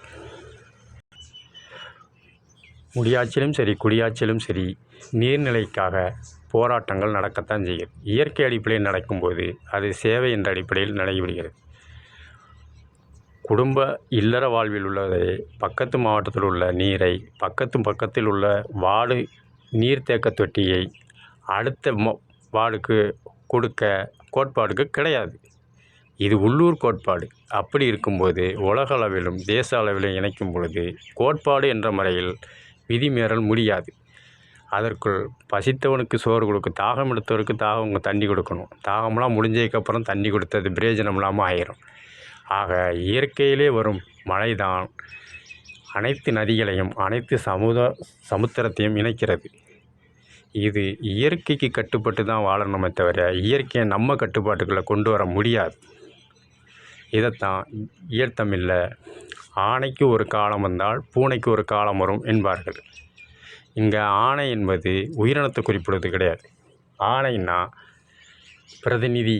[SPEAKER 1] முடியாட்சியிலும் சரி, குடியாட்சியிலும் சரி, நீர்நிலைக்காக போராட்டங்கள் நடக்கத்தான் செய்யும். இயற்கை அடிப்படையில் நடக்கும்போது அது சேவை என்ற அடிப்படையில் நடைபெறுகிறது. குடும்ப இல்லற வாழ்வில் உள்ளதை பக்கத்து மாவட்டத்தில் உள்ள நீரை பக்கத்தில் உள்ள வார்டு நீர்த்தேக்க தொட்டியை அடுத்த வார்டுக்கு கொடுக்க கோட்பாடுக்கு கிடையாது. இது உள்ளூர் கோட்பாடு. அப்படி இருக்கும்போது உலக அளவிலும் தேச அளவிலும் இணைக்கும் பொழுது கோட்பாடு என்ற முறையில் விதிமீறல் முடியாது. அதற்குள் பசித்தவனுக்கு சோறு கொடுக்க, தாகம் எடுத்தவருக்கு தண்ணி கொடுக்கணும். தாகம்லாம் முடிஞ்சதுக்கப்புறம் தண்ணி கொடுத்தது பிரயோஜனம் இல்லாமல் ஆயிரும். ஆக இயற்கையிலே வரும் மழை தான் அனைத்து நதிகளையும் அனைத்து சமுத்திரத்தையும் இணைக்கிறது. இது இயற்கைக்கு கட்டுப்பட்டு தான் வாழணுமே தவிர இயற்கையை நம்ம கட்டுப்பாட்டுக்குள்ளே கொண்டு வர முடியாது. இதைத்தான் இயற்தமிழில் ஆனைக்கு ஒரு காலம் வந்தால் பூனைக்கு ஒரு காலம் வரும் என்பார்கள். இங்கே ஆணை என்பது உயிரினத்தை குறிப்பிடுவது கிடையாது. ஆணைன்னா பிரதிநிதி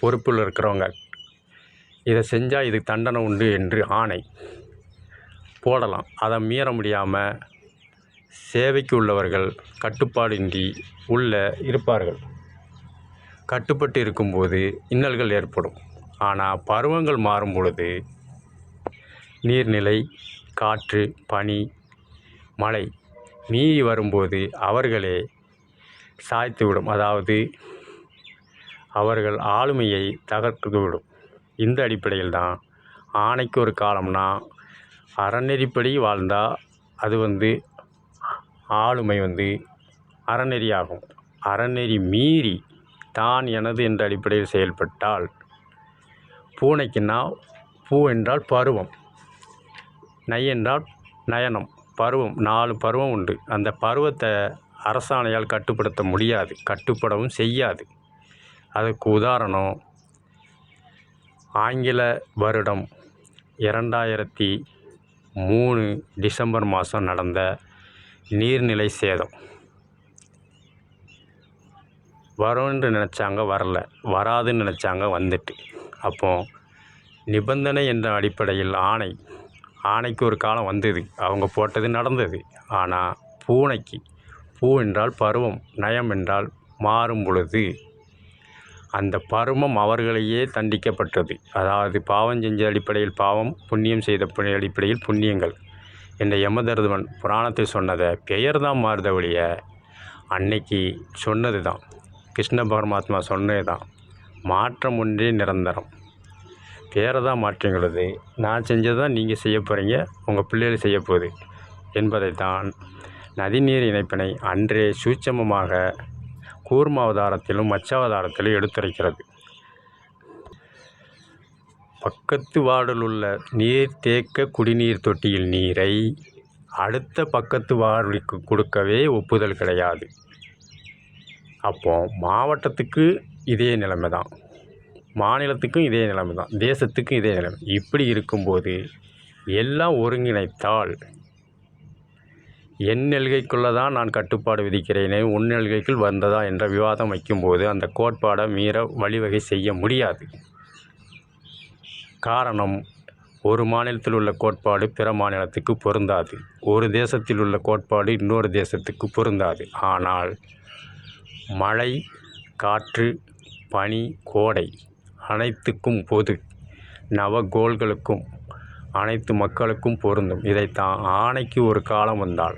[SPEAKER 1] பொறுப்பில் இருக்கிறவங்க இதை செஞ்சால் இதுக்கு தண்டனை உண்டு என்று ஆணை போடலாம். அதை மீற முடியாமல் சேவைக்கு உள்ளவர்கள் கட்டுப்பாடின்றி இருப்பார்கள். கட்டுப்பட்டு இருக்கும்போது இன்னல்கள் ஏற்படும். ஆனால் பருவங்கள் மாறும் பொழுது நீர்நிலை, காற்று, பனி, மழை மீறி வரும்போது அவர்களே சாய்த்துவிடும். அதாவது அவர்கள் ஆளுமையை தகர்த்துவிடும். இந்த அடிப்படையில் தான் ஆணைக்கு ஒரு காலம்னா அறநெறிப்படி வாழ்ந்தால் அது ஆளுமை அறநெறியாகும். அறநெறி மீறி தான் எனது என்ற அடிப்படையில் செயல்பட்டால், பூனைக்குன்னா பூ என்றால் பருவம், நை என்றால் நயனம், பருவம், 4 பருவம் உண்டு. அந்த பருவத்தை அரசாணையால் கட்டுப்படுத்த முடியாது, கட்டுப்படவும் செய்யாது. அதுக்கு உதாரணம், ஆங்கில வருடம் 2003 டிசம்பர் மாதம் நடந்த நீர்நிலை சேதம். வரும்னு நினச்சாங்க, வரல. வராதுன்னு நினச்சாங்க, வந்துட்டு. அப்போது நிபந்தனை என்ற அடிப்படையில் ஆணைக்கு ஒரு காலம் வந்தது, அவங்க போட்டது நடந்தது. ஆனால் பூனைக்கு, பூ என்றால் பருவம், நயம் என்றால் மாறும் பொழுது அந்த பருவம் அவர்களையே தண்டிக்கப்பட்டது. அதாவது பாவம் செஞ்ச அடிப்படையில் பாவம், புண்ணியம் செய்த அடிப்படையில் புண்ணியங்கள் என்ற யமதர்மன் புராணத்தில் சொன்னதை பெயர் தான் மாறுத ஒழிய, அன்னைக்கு சொன்னது தான், கிருஷ்ண பரமாத்மா சொன்னது தான். மாற்றம் ஒன்றே நிரந்தரம். பேரை தான் மாற்றியுள்ளது. நான் செஞ்சது தான் நீங்கள் செய்ய போகிறீங்க, உங்கள் பிள்ளைகள் செய்ய போகுது என்பதை தான் நதிநீர் இணைப்பினை அன்றே சூட்சமமாக கூர்மாவதாரத்திலும் மச்சாவதாரத்திலும் எடுத்துரைக்கிறது. பக்கத்து வார்டிலுள்ள நீர்த்தேக்க குடிநீர் தொட்டியில் நீரை அடுத்த பக்கத்து வார்டுக்கு கொடுக்கவே ஒப்புதல் கிடையாது. அப்போ மாவட்டத்துக்கு இதே நிலைமை தான், மாநிலத்துக்கும் இதே நிலைமை தான், தேசத்துக்கும் இதே நிலைமை. இப்படி இருக்கும்போது எல்லாம் ஒருங்கிணைத்தால், என் எல்கைக்குள்ளே தான் நான் கட்டுப்பாடு விதிக்கிறேனே, உன் எல்கைக்குள் வந்ததா என்ற விவாதம் வைக்கும்போது அந்த கோட்பாடை மீற வழிவகை செய்ய முடியாது. காரணம், ஒரு மாநிலத்தில் உள்ள கோட்பாடு பிற மாநிலத்துக்கு பொருந்தாது, ஒரு தேசத்தில் உள்ள கோட்பாடு இன்னொரு தேசத்துக்கு பொருந்தாது. ஆனால் மழை, காற்று, பனி, கோடை அனைத்துக்கும் பொது, நவகோள்களுக்கும் அனைத்து மக்களுக்கும் பொருந்தும். இதைத்தான் ஆணைக்கு ஒரு காலம் வந்தால்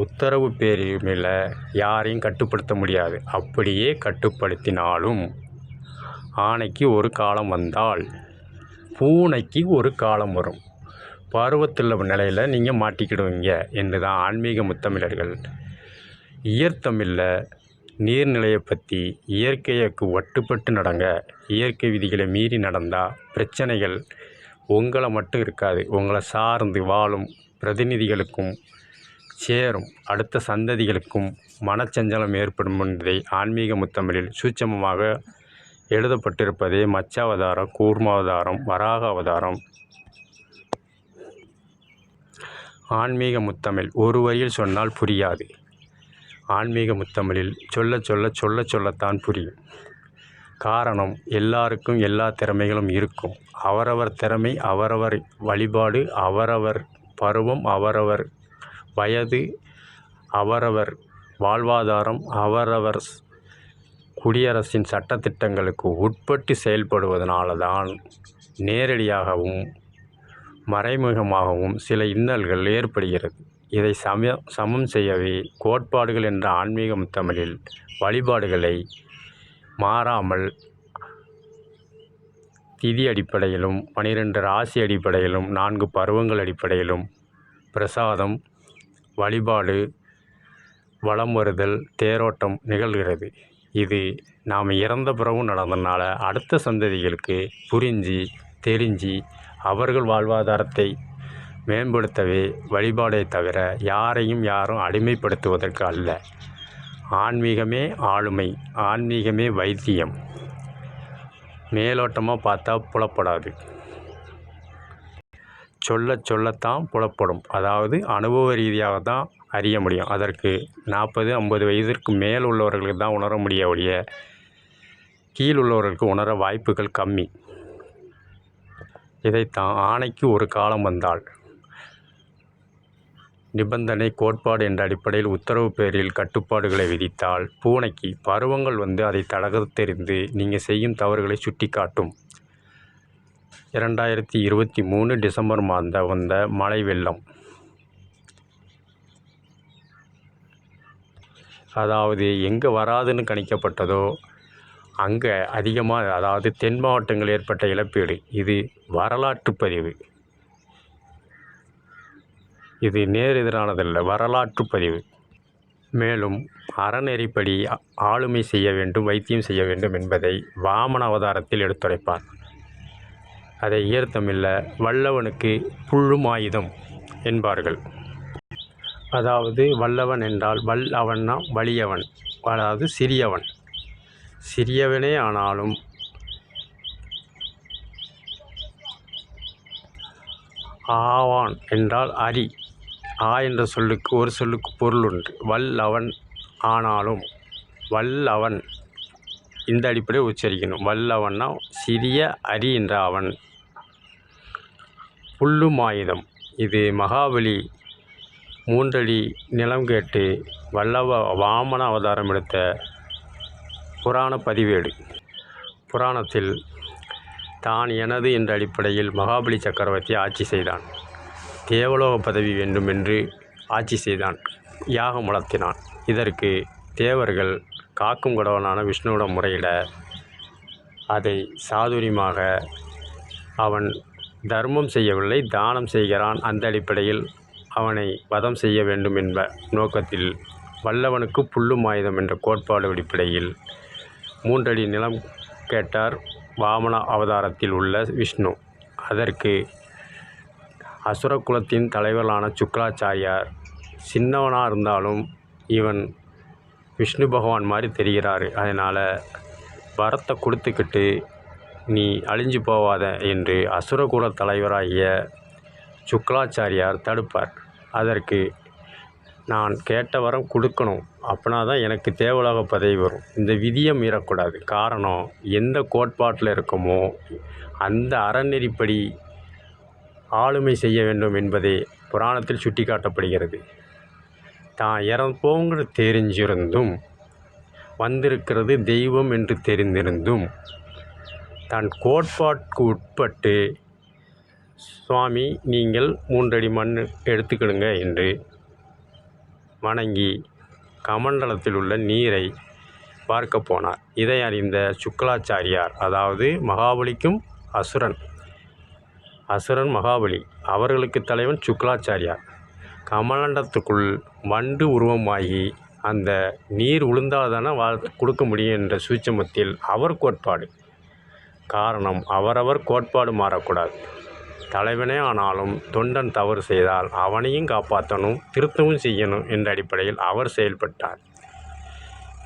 [SPEAKER 1] உத்தரவு பேரில் யாரையும் கட்டுப்படுத்த முடியாது. அப்படியே கட்டுப்படுத்தினாலும் ஆணைக்கு ஒரு காலம் வந்தால் பூனைக்கு ஒரு காலம் வரும். பருவத்தில் நிலையில் நீங்கள் மாட்டிக்கிடுவீங்க என்று தான் ஆன்மீக முத்தமிழர்கள் இயற்தமிழில் நீர்நிலையை பற்றி, இயற்கைக்கு ஒட்டுப்பட்டு நடங்க, இயற்கை விதிகளை மீறி நடந்தால் பிரச்சனைகள் உங்களை மட்டும் இருக்காது, உங்களை சார்ந்து வாழும் பிரதிநிதிகளுக்கும் சேரும், அடுத்த சந்ததிகளுக்கும் மனச்சஞ்சலம் ஏற்படும் என்பதை ஆன்மீக முத்தமிழில் சூட்சமமாக எழுதப்பட்டிருப்பதே மச்சாவதாரம், கூர்மாவதாரம், வராக அவதாரம். ஆன்மீக முத்தமிழ் ஒரு வரியில் சொன்னால் புரியாது. ஆன்மீக முத்தமிழில் சொல்லத்தான் புரியும். காரணம், எல்லாருக்கும் எல்லா திறமைகளும் இருக்கும். அவரவர் திறமை, அவரவர் வழிபாடு, அவரவர் பருவம், அவரவர் வயது, அவரவர் வாழ்வாதாரம், அவரவர் குடியரசின் சட்டத்திட்டங்களுக்கு உட்பட்டு செயல்படுவதனால தான் நேரடியாகவும் மறைமுகமாகவும் சில இன்னல்கள் ஏற்படுகிறது. இதை சமம் செய்யவே கோட்பாடுகள் என்ற ஆன்மீக முத்தமிழில் வழிபாடுகளை மாறாமல் திதி அடிப்படையிலும், 12 ராசி அடிப்படையிலும், 4 பருவங்கள் அடிப்படையிலும் பிரசாதம், வழிபாடு, வலம் வருதல், தேரோட்டம் நிகழ்கிறது. இது நாம் இறந்த பிறகும் நடந்ததுனால அடுத்த சந்ததிகளுக்கு புரிஞ்சு தெரிஞ்சு அவர்கள் வாழ்வாதாரத்தை மேம்படுத்தவே வழிபாடே தவிர யாரும் அடிமைப்படுத்துவதற்கு அல்ல. ஆன்மீகமே ஆளுமை, ஆன்மீகமே வைத்தியம். மேலோட்டமாக பார்த்தா புலப்படாது, சொல்லத்தான் புலப்படும். அதாவது அனுபவ ரீதியாக தான் அறிய முடியும். அதற்கு 40-50 வயதிற்கு மேல் உள்ளவர்களுக்கு தான் உணர முடிய ஒழிய கீழ் உள்ளவர்களுக்கு உணர வாய்ப்புகள் கம்மி. இதைத்தான் ஆணைக்கு ஒரு காலம் வந்தால், நிபந்தனை கோட்பாடு என்ற அடிப்படையில் உத்தரவு பேரில் கட்டுப்பாடுகளை விதித்தால், பூனைக்கு பருவங்கள் அதை தகர்த்தெறிந்து நீங்கள் செய்யும் தவறுகளை சுட்டி காட்டும். 2023 டிசம்பர் மாதம் வந்த மழை வெள்ளம், அதாவது எங்கே வராதுன்னு கணிக்கப்பட்டதோ அங்கே அதிகமாக, அதாவது தென் மாவட்டங்கள் ஏற்பட்ட இழப்பீடு. இது வரலாற்று பதிவு. இது நேர் எதிரானதல்ல, வரலாற்று பதிவு. மேலும் அறநெறிப்படி ஆளுமை செய்ய வேண்டும், வைத்தியம் செய்ய வேண்டும் என்பதை வாமன அவதாரத்தில் எடுத்துரைப்பார். அதை ஈழத்தமிழில் வல்லவனுக்கு புல்லும் ஆயுதம் என்பார்கள். அதாவது வல்லவன் என்றால் அவன்னா வலியவன், அதாவது சிறியவன். சிறியவனே ஆனாலும் ஆவான் என்றால் அரி. என்ற சொல்லுக்கு ஒரு சொல்லுக்கு பொருள் உண்டு. வல்லவன் ஆனாலும் வல்லவன், இந்த அடிப்படையை உச்சரிக்கணும். வல்லவன்னா சிறிய அரி என்ற அவன். புல்லும் ஆயுதம், இது மகாபலி 3 அடி நிலம் கேட்டு வாமன அவதாரம் எடுத்த புராண பதிவேடு. புராணத்தில் தான் எனது என்ற அடிப்படையில் மகாபலி சக்கரவர்த்தி ஆட்சி செய்தான். தேவலோக பதவி வேண்டும் என்று ஆட்சி செய்தான், யாகம் வளர்த்தினான். இதற்கு தேவர்கள் காக்கும் கடவுளான விஷ்ணுவிடம் முறையிட, அதை சாதுரியமாக அவன் தர்மம் செய்யவில்லை, தானம் செய்கிறான். அந்த அடிப்படையில் அவனை வதம் செய்ய வேண்டும் என்ப நோக்கத்தில் வல்லவனுக்கு புல்லும் ஆயுதம் என்ற கோட்பாடு அடிப்படையில் 3 அடி நிலம் கேட்டார் வாமன அவதாரத்தில் உள்ள விஷ்ணு. அதற்கு அசுர குலத்தின் தலைவர்களான சுக்ராச்சாரியார், சின்னவனாக இருந்தாலும் இவன் விஷ்ணு பகவான் மாதிரி தெரிகிறாரு, அதனால் வரத்தை கொடுத்துக்கிட்டு நீ அழிஞ்சு போவாத என்று அசுரகுல தலைவராகிய சுக்ராச்சாரியார் தடுப்பார். அதற்கு நான் கேட்ட வரம் கொடுக்கணும், அப்படின்னா தான் எனக்கு தேவலோக பதவி வரும். இந்த விதியை மீறக்கூடாது. காரணம், எந்த கோட்பாட்டில் இருக்குமோ அந்த அறநெறிப்படி ஆளுமை செய்ய வேண்டும் என்பதே புராணத்தில் சுட்டி காட்டப்படுகிறது. தான் இறப்போங்கிற தெரிஞ்சிருந்தும், வந்திருக்கிறது தெய்வம் என்று தெரிந்திருந்தும், தன் கோட்பாட்டுக்கு உட்பட்டு சுவாமி நீங்கள் 3 அடி மண் எடுத்துக்கிடுங்க என்று வணங்கி கமண்டலத்தில் உள்ள நீரை பார்க்க போனார். இதை அறிந்த சுக்ராச்சாரியார், அதாவது மகாபலிக்கும் அசுரன் மகாபலி, அவர்களுக்கு தலைவன் சுக்ராச்சாரியார், கமண்டலத்துக்குள் வண்டு உருவமாகி அந்த நீர் உளுந்தாதானே கொடுக்க முடியும் என்ற சூட்சமத்தில் அவர் கோட்பாடு. காரணம், அவரவர் கோட்பாடு மாறக்கூடாது. தலைவனே ஆனாலும் தொண்டன் தவறு செய்தால் அவனையும் காப்பாற்றணும், திருத்தவும் செய்யணும் என்ற அடிப்படையில் அவர் செயல்பட்டார்.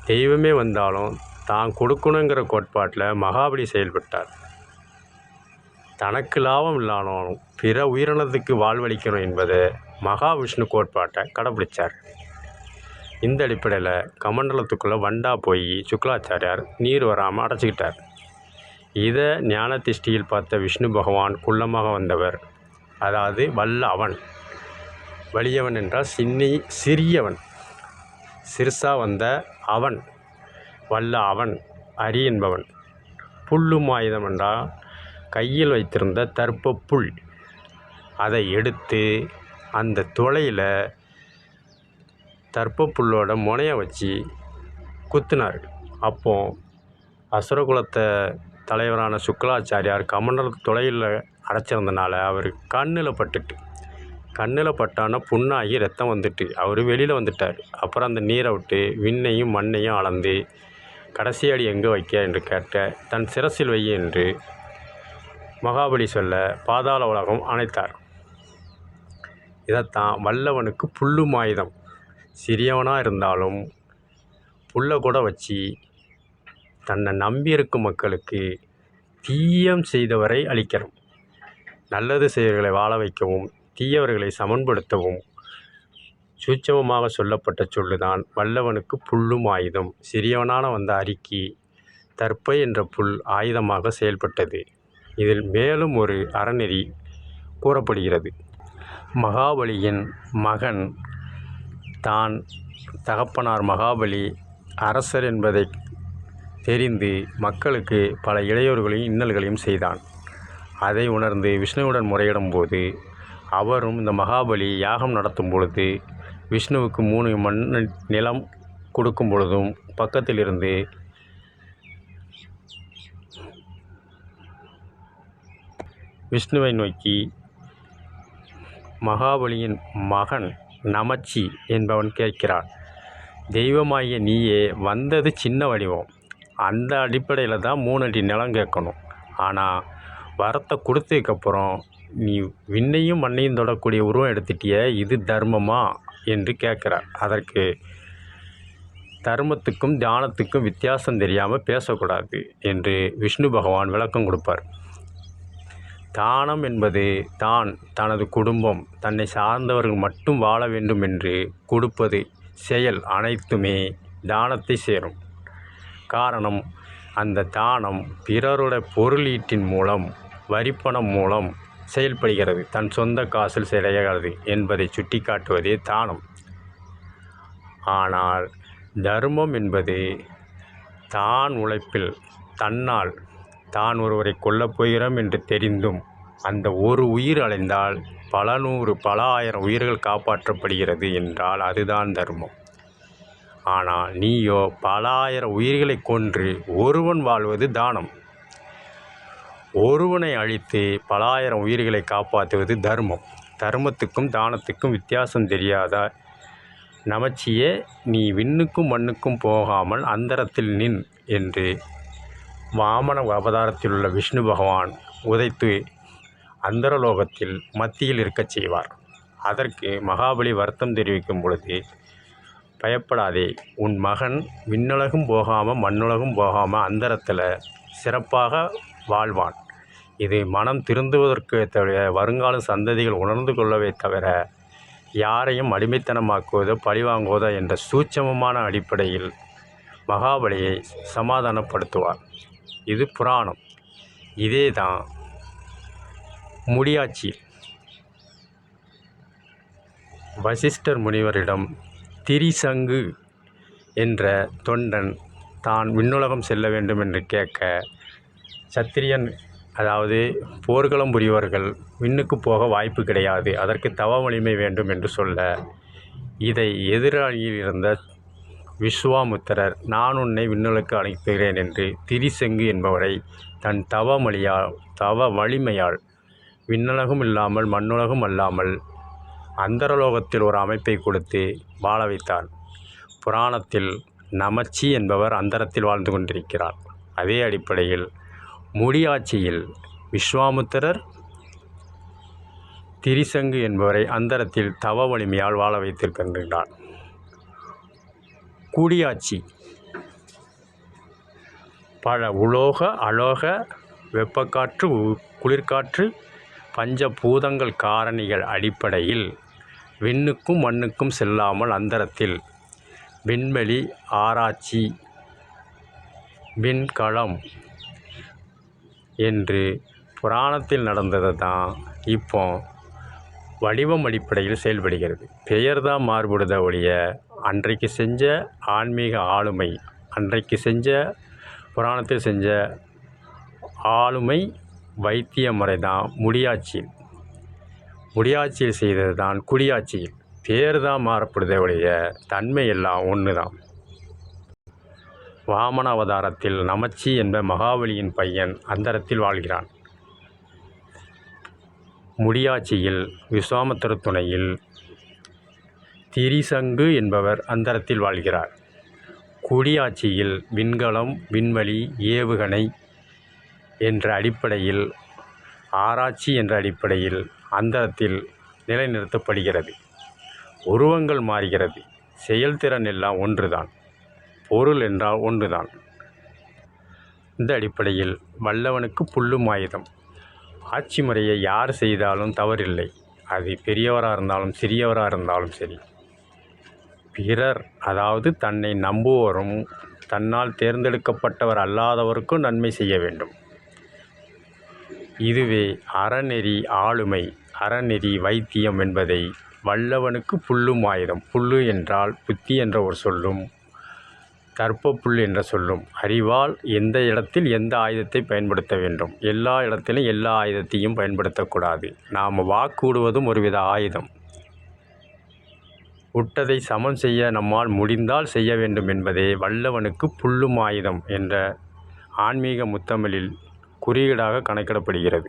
[SPEAKER 1] தெய்வமே வந்தாலும் தான் கொடுக்கணுங்கிற கோட்பாட்டில் மகாபலி செயல்பட்டார். தனக்கு லாபம் இல்லாலும் பிற உயிரினத்துக்கு வாழ்வளிக்கணும் என்பதை மகாவிஷ்ணு கோட்பாட்டை கடைப்பிடிச்சார். இந்த அடிப்படையில் கமண்டலத்துக்குள்ளே வண்டா போய் சுக்ராச்சாரியார் நீர் வராமல் அடைச்சிக்கிட்டார். இதை ஞான திருஷ்டியில் பார்த்த விஷ்ணு பகவான் குள்ளமாக வந்தவர், அதாவது அவன் வலியவன் என்றால் சிறியவன், சிறுசா வந்த அவன், அவன் அரி என்பவன். புல்லும் ஆயுதம் என்றால் கையில் வைத்திருந்த தர்ப்ப புல், அதை எடுத்து அந்த துளையில் தர்ப்ப புல்லோட முனையை வச்சு குத்தினார். அப்போ அசுரகுலத்தை தலைவரான சுக்ராச்சாரியார் கமண்டலத்து துளையில் அடைச்சிருந்தனால அவர் கண்ணில் பட்டான புண்ணாகி ரத்தம் வந்துட்டு அவர் வெளியில் வந்துட்டார். அப்புறம் அந்த நீரை விட்டு விண்ணையும் மண்ணையும் அளந்து கடைசி அடி எங்கே வைக்க என்று கேட்ட, தன் சிரசில் வை என்று மகாபலி சொல்ல பாதாள உலகம் அணைத்தார். இதைத்தான் வல்லவனுக்கு புல்லும் ஆயுதம். சிறியவனாக இருந்தாலும் புல்லை கூட வச்சு தன்னை நம்பியிருக்கும் மக்களுக்கு தீயம் செய்தவரை அழிக்கணும், நல்லது செய்வர்களை வாழ வைக்கவும் தீயவர்களை சமன்படுத்தவும் சூட்சமமாக சொல்லப்பட்ட சொல்லுதான் வல்லவனுக்கு புல்லும் ஆயுதம். சிறியவனான வந்த அரிக்கு தர்ப்பை என்ற புல் ஆயுதமாக செயல்பட்டது. இதில் மேலும் ஒரு அறநெறி கூறப்படுகிறது. மகாபலியின் மகன் தான் தகப்பனார் மகாபலி அரசர் என்பதை தெரிந்து மக்களுக்கு பல இடையூறுகளையும் இன்னல்களையும் செய்தான். அதை உணர்ந்து விஷ்ணுவுடன் முறையிடும் போது அவரும் இந்த மகாபலி யாகம் நடத்தும் பொழுது விஷ்ணுவுக்கு 3 மண் நிலம் கொடுக்கும் பொழுதும் பக்கத்தில் இருந்து விஷ்ணுவை நோக்கி மகாபலியின் மகன் நமச்சி என்பவன் கேட்கிறான். தெய்வமாகிய நீயே வந்தது சின்ன வடிவம், அந்த அடிப்படையில் தான் 3 அடி நிலம் கேட்கணும். ஆனால் வரத்தை கொடுத்ததுக்கப்புறம் நீ விண்ணையும் மண்ணையும் தொடக்கூடிய உருவம் எடுத்துட்டிய, இது தர்மமா என்று கேட்குறார். அதற்கு தர்மத்துக்கும் தியானத்துக்கும் வித்தியாசம் தெரியாமல் பேசக்கூடாது என்று விஷ்ணு பகவான் விளக்கம் கொடுப்பார். தானம் என்பது தான் தனது குடும்பம் தன்னை சார்ந்தவர்கள் மட்டும் வாழ வேண்டும் என்று கொடுப்பது செயல் அனைத்துமே தானத்தை சேரும். காரணம், அந்த தானம் பிறருடைய பொருளீட்டின் மூலம் வரிப்பணம் மூலம் செயல்படுகிறது, தன் சொந்த காசில் செயல்கிறது என்பதை சுட்டி காட்டுவதே தானம். ஆனால் தர்மம் என்பது தான் உழைப்பில் தன்னால் தான் ஒருவரை கொல்லப் போகிறோம் என்று தெரிந்தும் அந்த ஒரு உயிர் அலைந்தால் பல நூறு பல ஆயிரம் உயிர்கள் காப்பாற்றப்படுகிறது என்றால் அதுதான் தர்மம். ஆனால் நீயோ பல ஆயிரம் உயிர்களை கொன்று ஒருவன் வாழ்வது தானம். ஒருவனை அழித்து பல ஆயிரம் உயிர்களை காப்பாற்றுவது தர்மம். தர்மத்துக்கும் தானத்துக்கும் வித்தியாசம் தெரியாத நமச்சியே, நீ விண்ணுக்கும் மண்ணுக்கும் போகாமல் அந்தரத்தில் நின் என்று வாமன அவதாரத்தில் உள்ள விஷ்ணு பகவான் உதைத்து அந்தரலோகத்தில் மத்தியில் இருக்கச் செய்வார். அதற்கு மகாபலி வருத்தம் தெரிவிக்கும் பொழுது, பயப்படாதே, உன் மகன் விண்ணுலகும் போகாமல் மண்ணுலகும் போகாமல் அந்தரத்தில் சிறப்பாக வாழ்வான். இது மனம் திருந்துவதற்கு தவிர வருங்கால சந்ததிகள் உணர்ந்து கொள்ளவே தவிர யாரையும் அடிமைத்தனமாக்குவதோ பழிவாங்குவதோ என்ற சூட்சமமான அடிப்படையில் மகாபலியை சமாதானப்படுத்துவார். இது புராணம். இதே தான் முடியாட்சி. வசிஷ்டர் முனிவரிடம் திரிசங்கு என்ற தொண்டன் தான் விண்ணுலகம் செல்ல வேண்டும் என்று கேட்க, சத்திரியன் அதாவது போர்க்களம் புரிவர்கள் விண்ணுக்கு போக வாய்ப்பு கிடையாது, அதற்கு தவ வலிமை வேண்டும் என்று சொல்ல, இதை எதிராளியில் இருந்த விஸ்வாமுத்திரர் நான் உன்னை விண்ணுலகுக்கு அனுப்புகிறேன் என்று திரிசங்கு என்பவரை தன் தவ வலிமையால் விண்ணுலகும் இல்லாமல் மண்ணுலகும் அல்லாமல் அந்தரலோகத்தில் ஒரு அமைப்பை கொடுத்து வாழ வைத்தார். புராணத்தில் நமச்சி என்பவர் அந்தரத்தில் வாழ்ந்து கொண்டிருக்கிறார். அதே அடிப்படையில் முடியாட்சியில் விஸ்வாமுத்திரர் திரிசங்கு என்பவரை அந்தரத்தில் தவ வலிமையால் வாழ வைத்திருக்கின்றார். குடியாட்சி பல உலோக அலோக வெப்பக்காற்று குளிர்காற்று பஞ்சபூதங்கள் காரணிகள் அடிப்படையில் விண்ணுக்கும் மண்ணுக்கும் செல்லாமல் அந்தரத்தில் விண்வெளி ஆராய்ச்சி விண்கலம் என்று புராணத்தில் நடந்தது தான் இப்போ வடிவம் அடிப்படையில் செயல்படுகிறது. பெயர் தான் மாறுபடுத ஒழிய அன்றைக்கு செஞ்ச ஆன்மீக ஆளுமை, அன்றைக்கு செஞ்ச புராணத்தில் செஞ்ச ஆளுமை வைத்திய முறை தான் முடியாட்சியில். முடியாட்சியில் செய்தது தான் குடியாட்சியில். பேர் தான் மாறப்படுதே ஒழிய தன்மை எல்லாம் ஒன்று தான். வாமன அவதாரத்தில் நமச்சி என்ற மகாபலியின் பையன் அந்தரத்தில் வாழ்கிறான். முடியாட்சியில் விஸ்வாமித்திர துணையில் திரிசங்கு என்பவர் அந்தரத்தில் வாழ்கிறார். குடியாட்சியில் விண்கலம் விண்வெளி ஏவுகணை என்ற அடிப்படையில் ஆராய்ச்சி என்ற அடிப்படையில் அந்தரத்தில் நிலைநிறுத்தப்படுகிறது. உருவங்கள் மாறுகிறது, செயல்திறன் எல்லாம் ஒன்றுதான், பொருள் என்றால் ஒன்றுதான். இந்த அடிப்படையில் வல்லவனுக்கு புல்லும் ஆயுதம். ஆட்சி முறையை யார் செய்தாலும் தவறில்லை. அது பெரியவராக இருந்தாலும் சிறியவராக இருந்தாலும் சரி. பிறர் அதாவது தன்னை நம்புவோரும் தன்னால் தேர்ந்தெடுக்கப்பட்டவர் அல்லாதவருக்கும் நன்மை செய்ய வேண்டும். இதுவே அறநெறி ஆளுமை, அறநெறி வைத்தியம் என்பதை வல்லவனுக்கு புல்லும் ஆயுதம். புல்லு என்றால் புத்தி என்ற ஒரு சொல்லும், தர்ப்பப்புல் என்ற சொல்லும். அறிவால் எந்த இடத்தில் எந்த ஆயுதத்தை பயன்படுத்த வேண்டும், எல்லா இடத்திலும் எல்லா ஆயுதத்தையும் பயன்படுத்தக்கூடாது. நாம் வாக்குடுவதும் ஒருவித ஆயுதம். உட்டதை சமன் செய்ய நம்மால் முடிந்தால் செய்ய வேண்டும் என்பதே வல்லவனுக்கு புல்லும் ஆயுதம் என்ற ஆன்மீக முத்தமிழில் குறியீடாக கணக்கிடப்படுகிறது.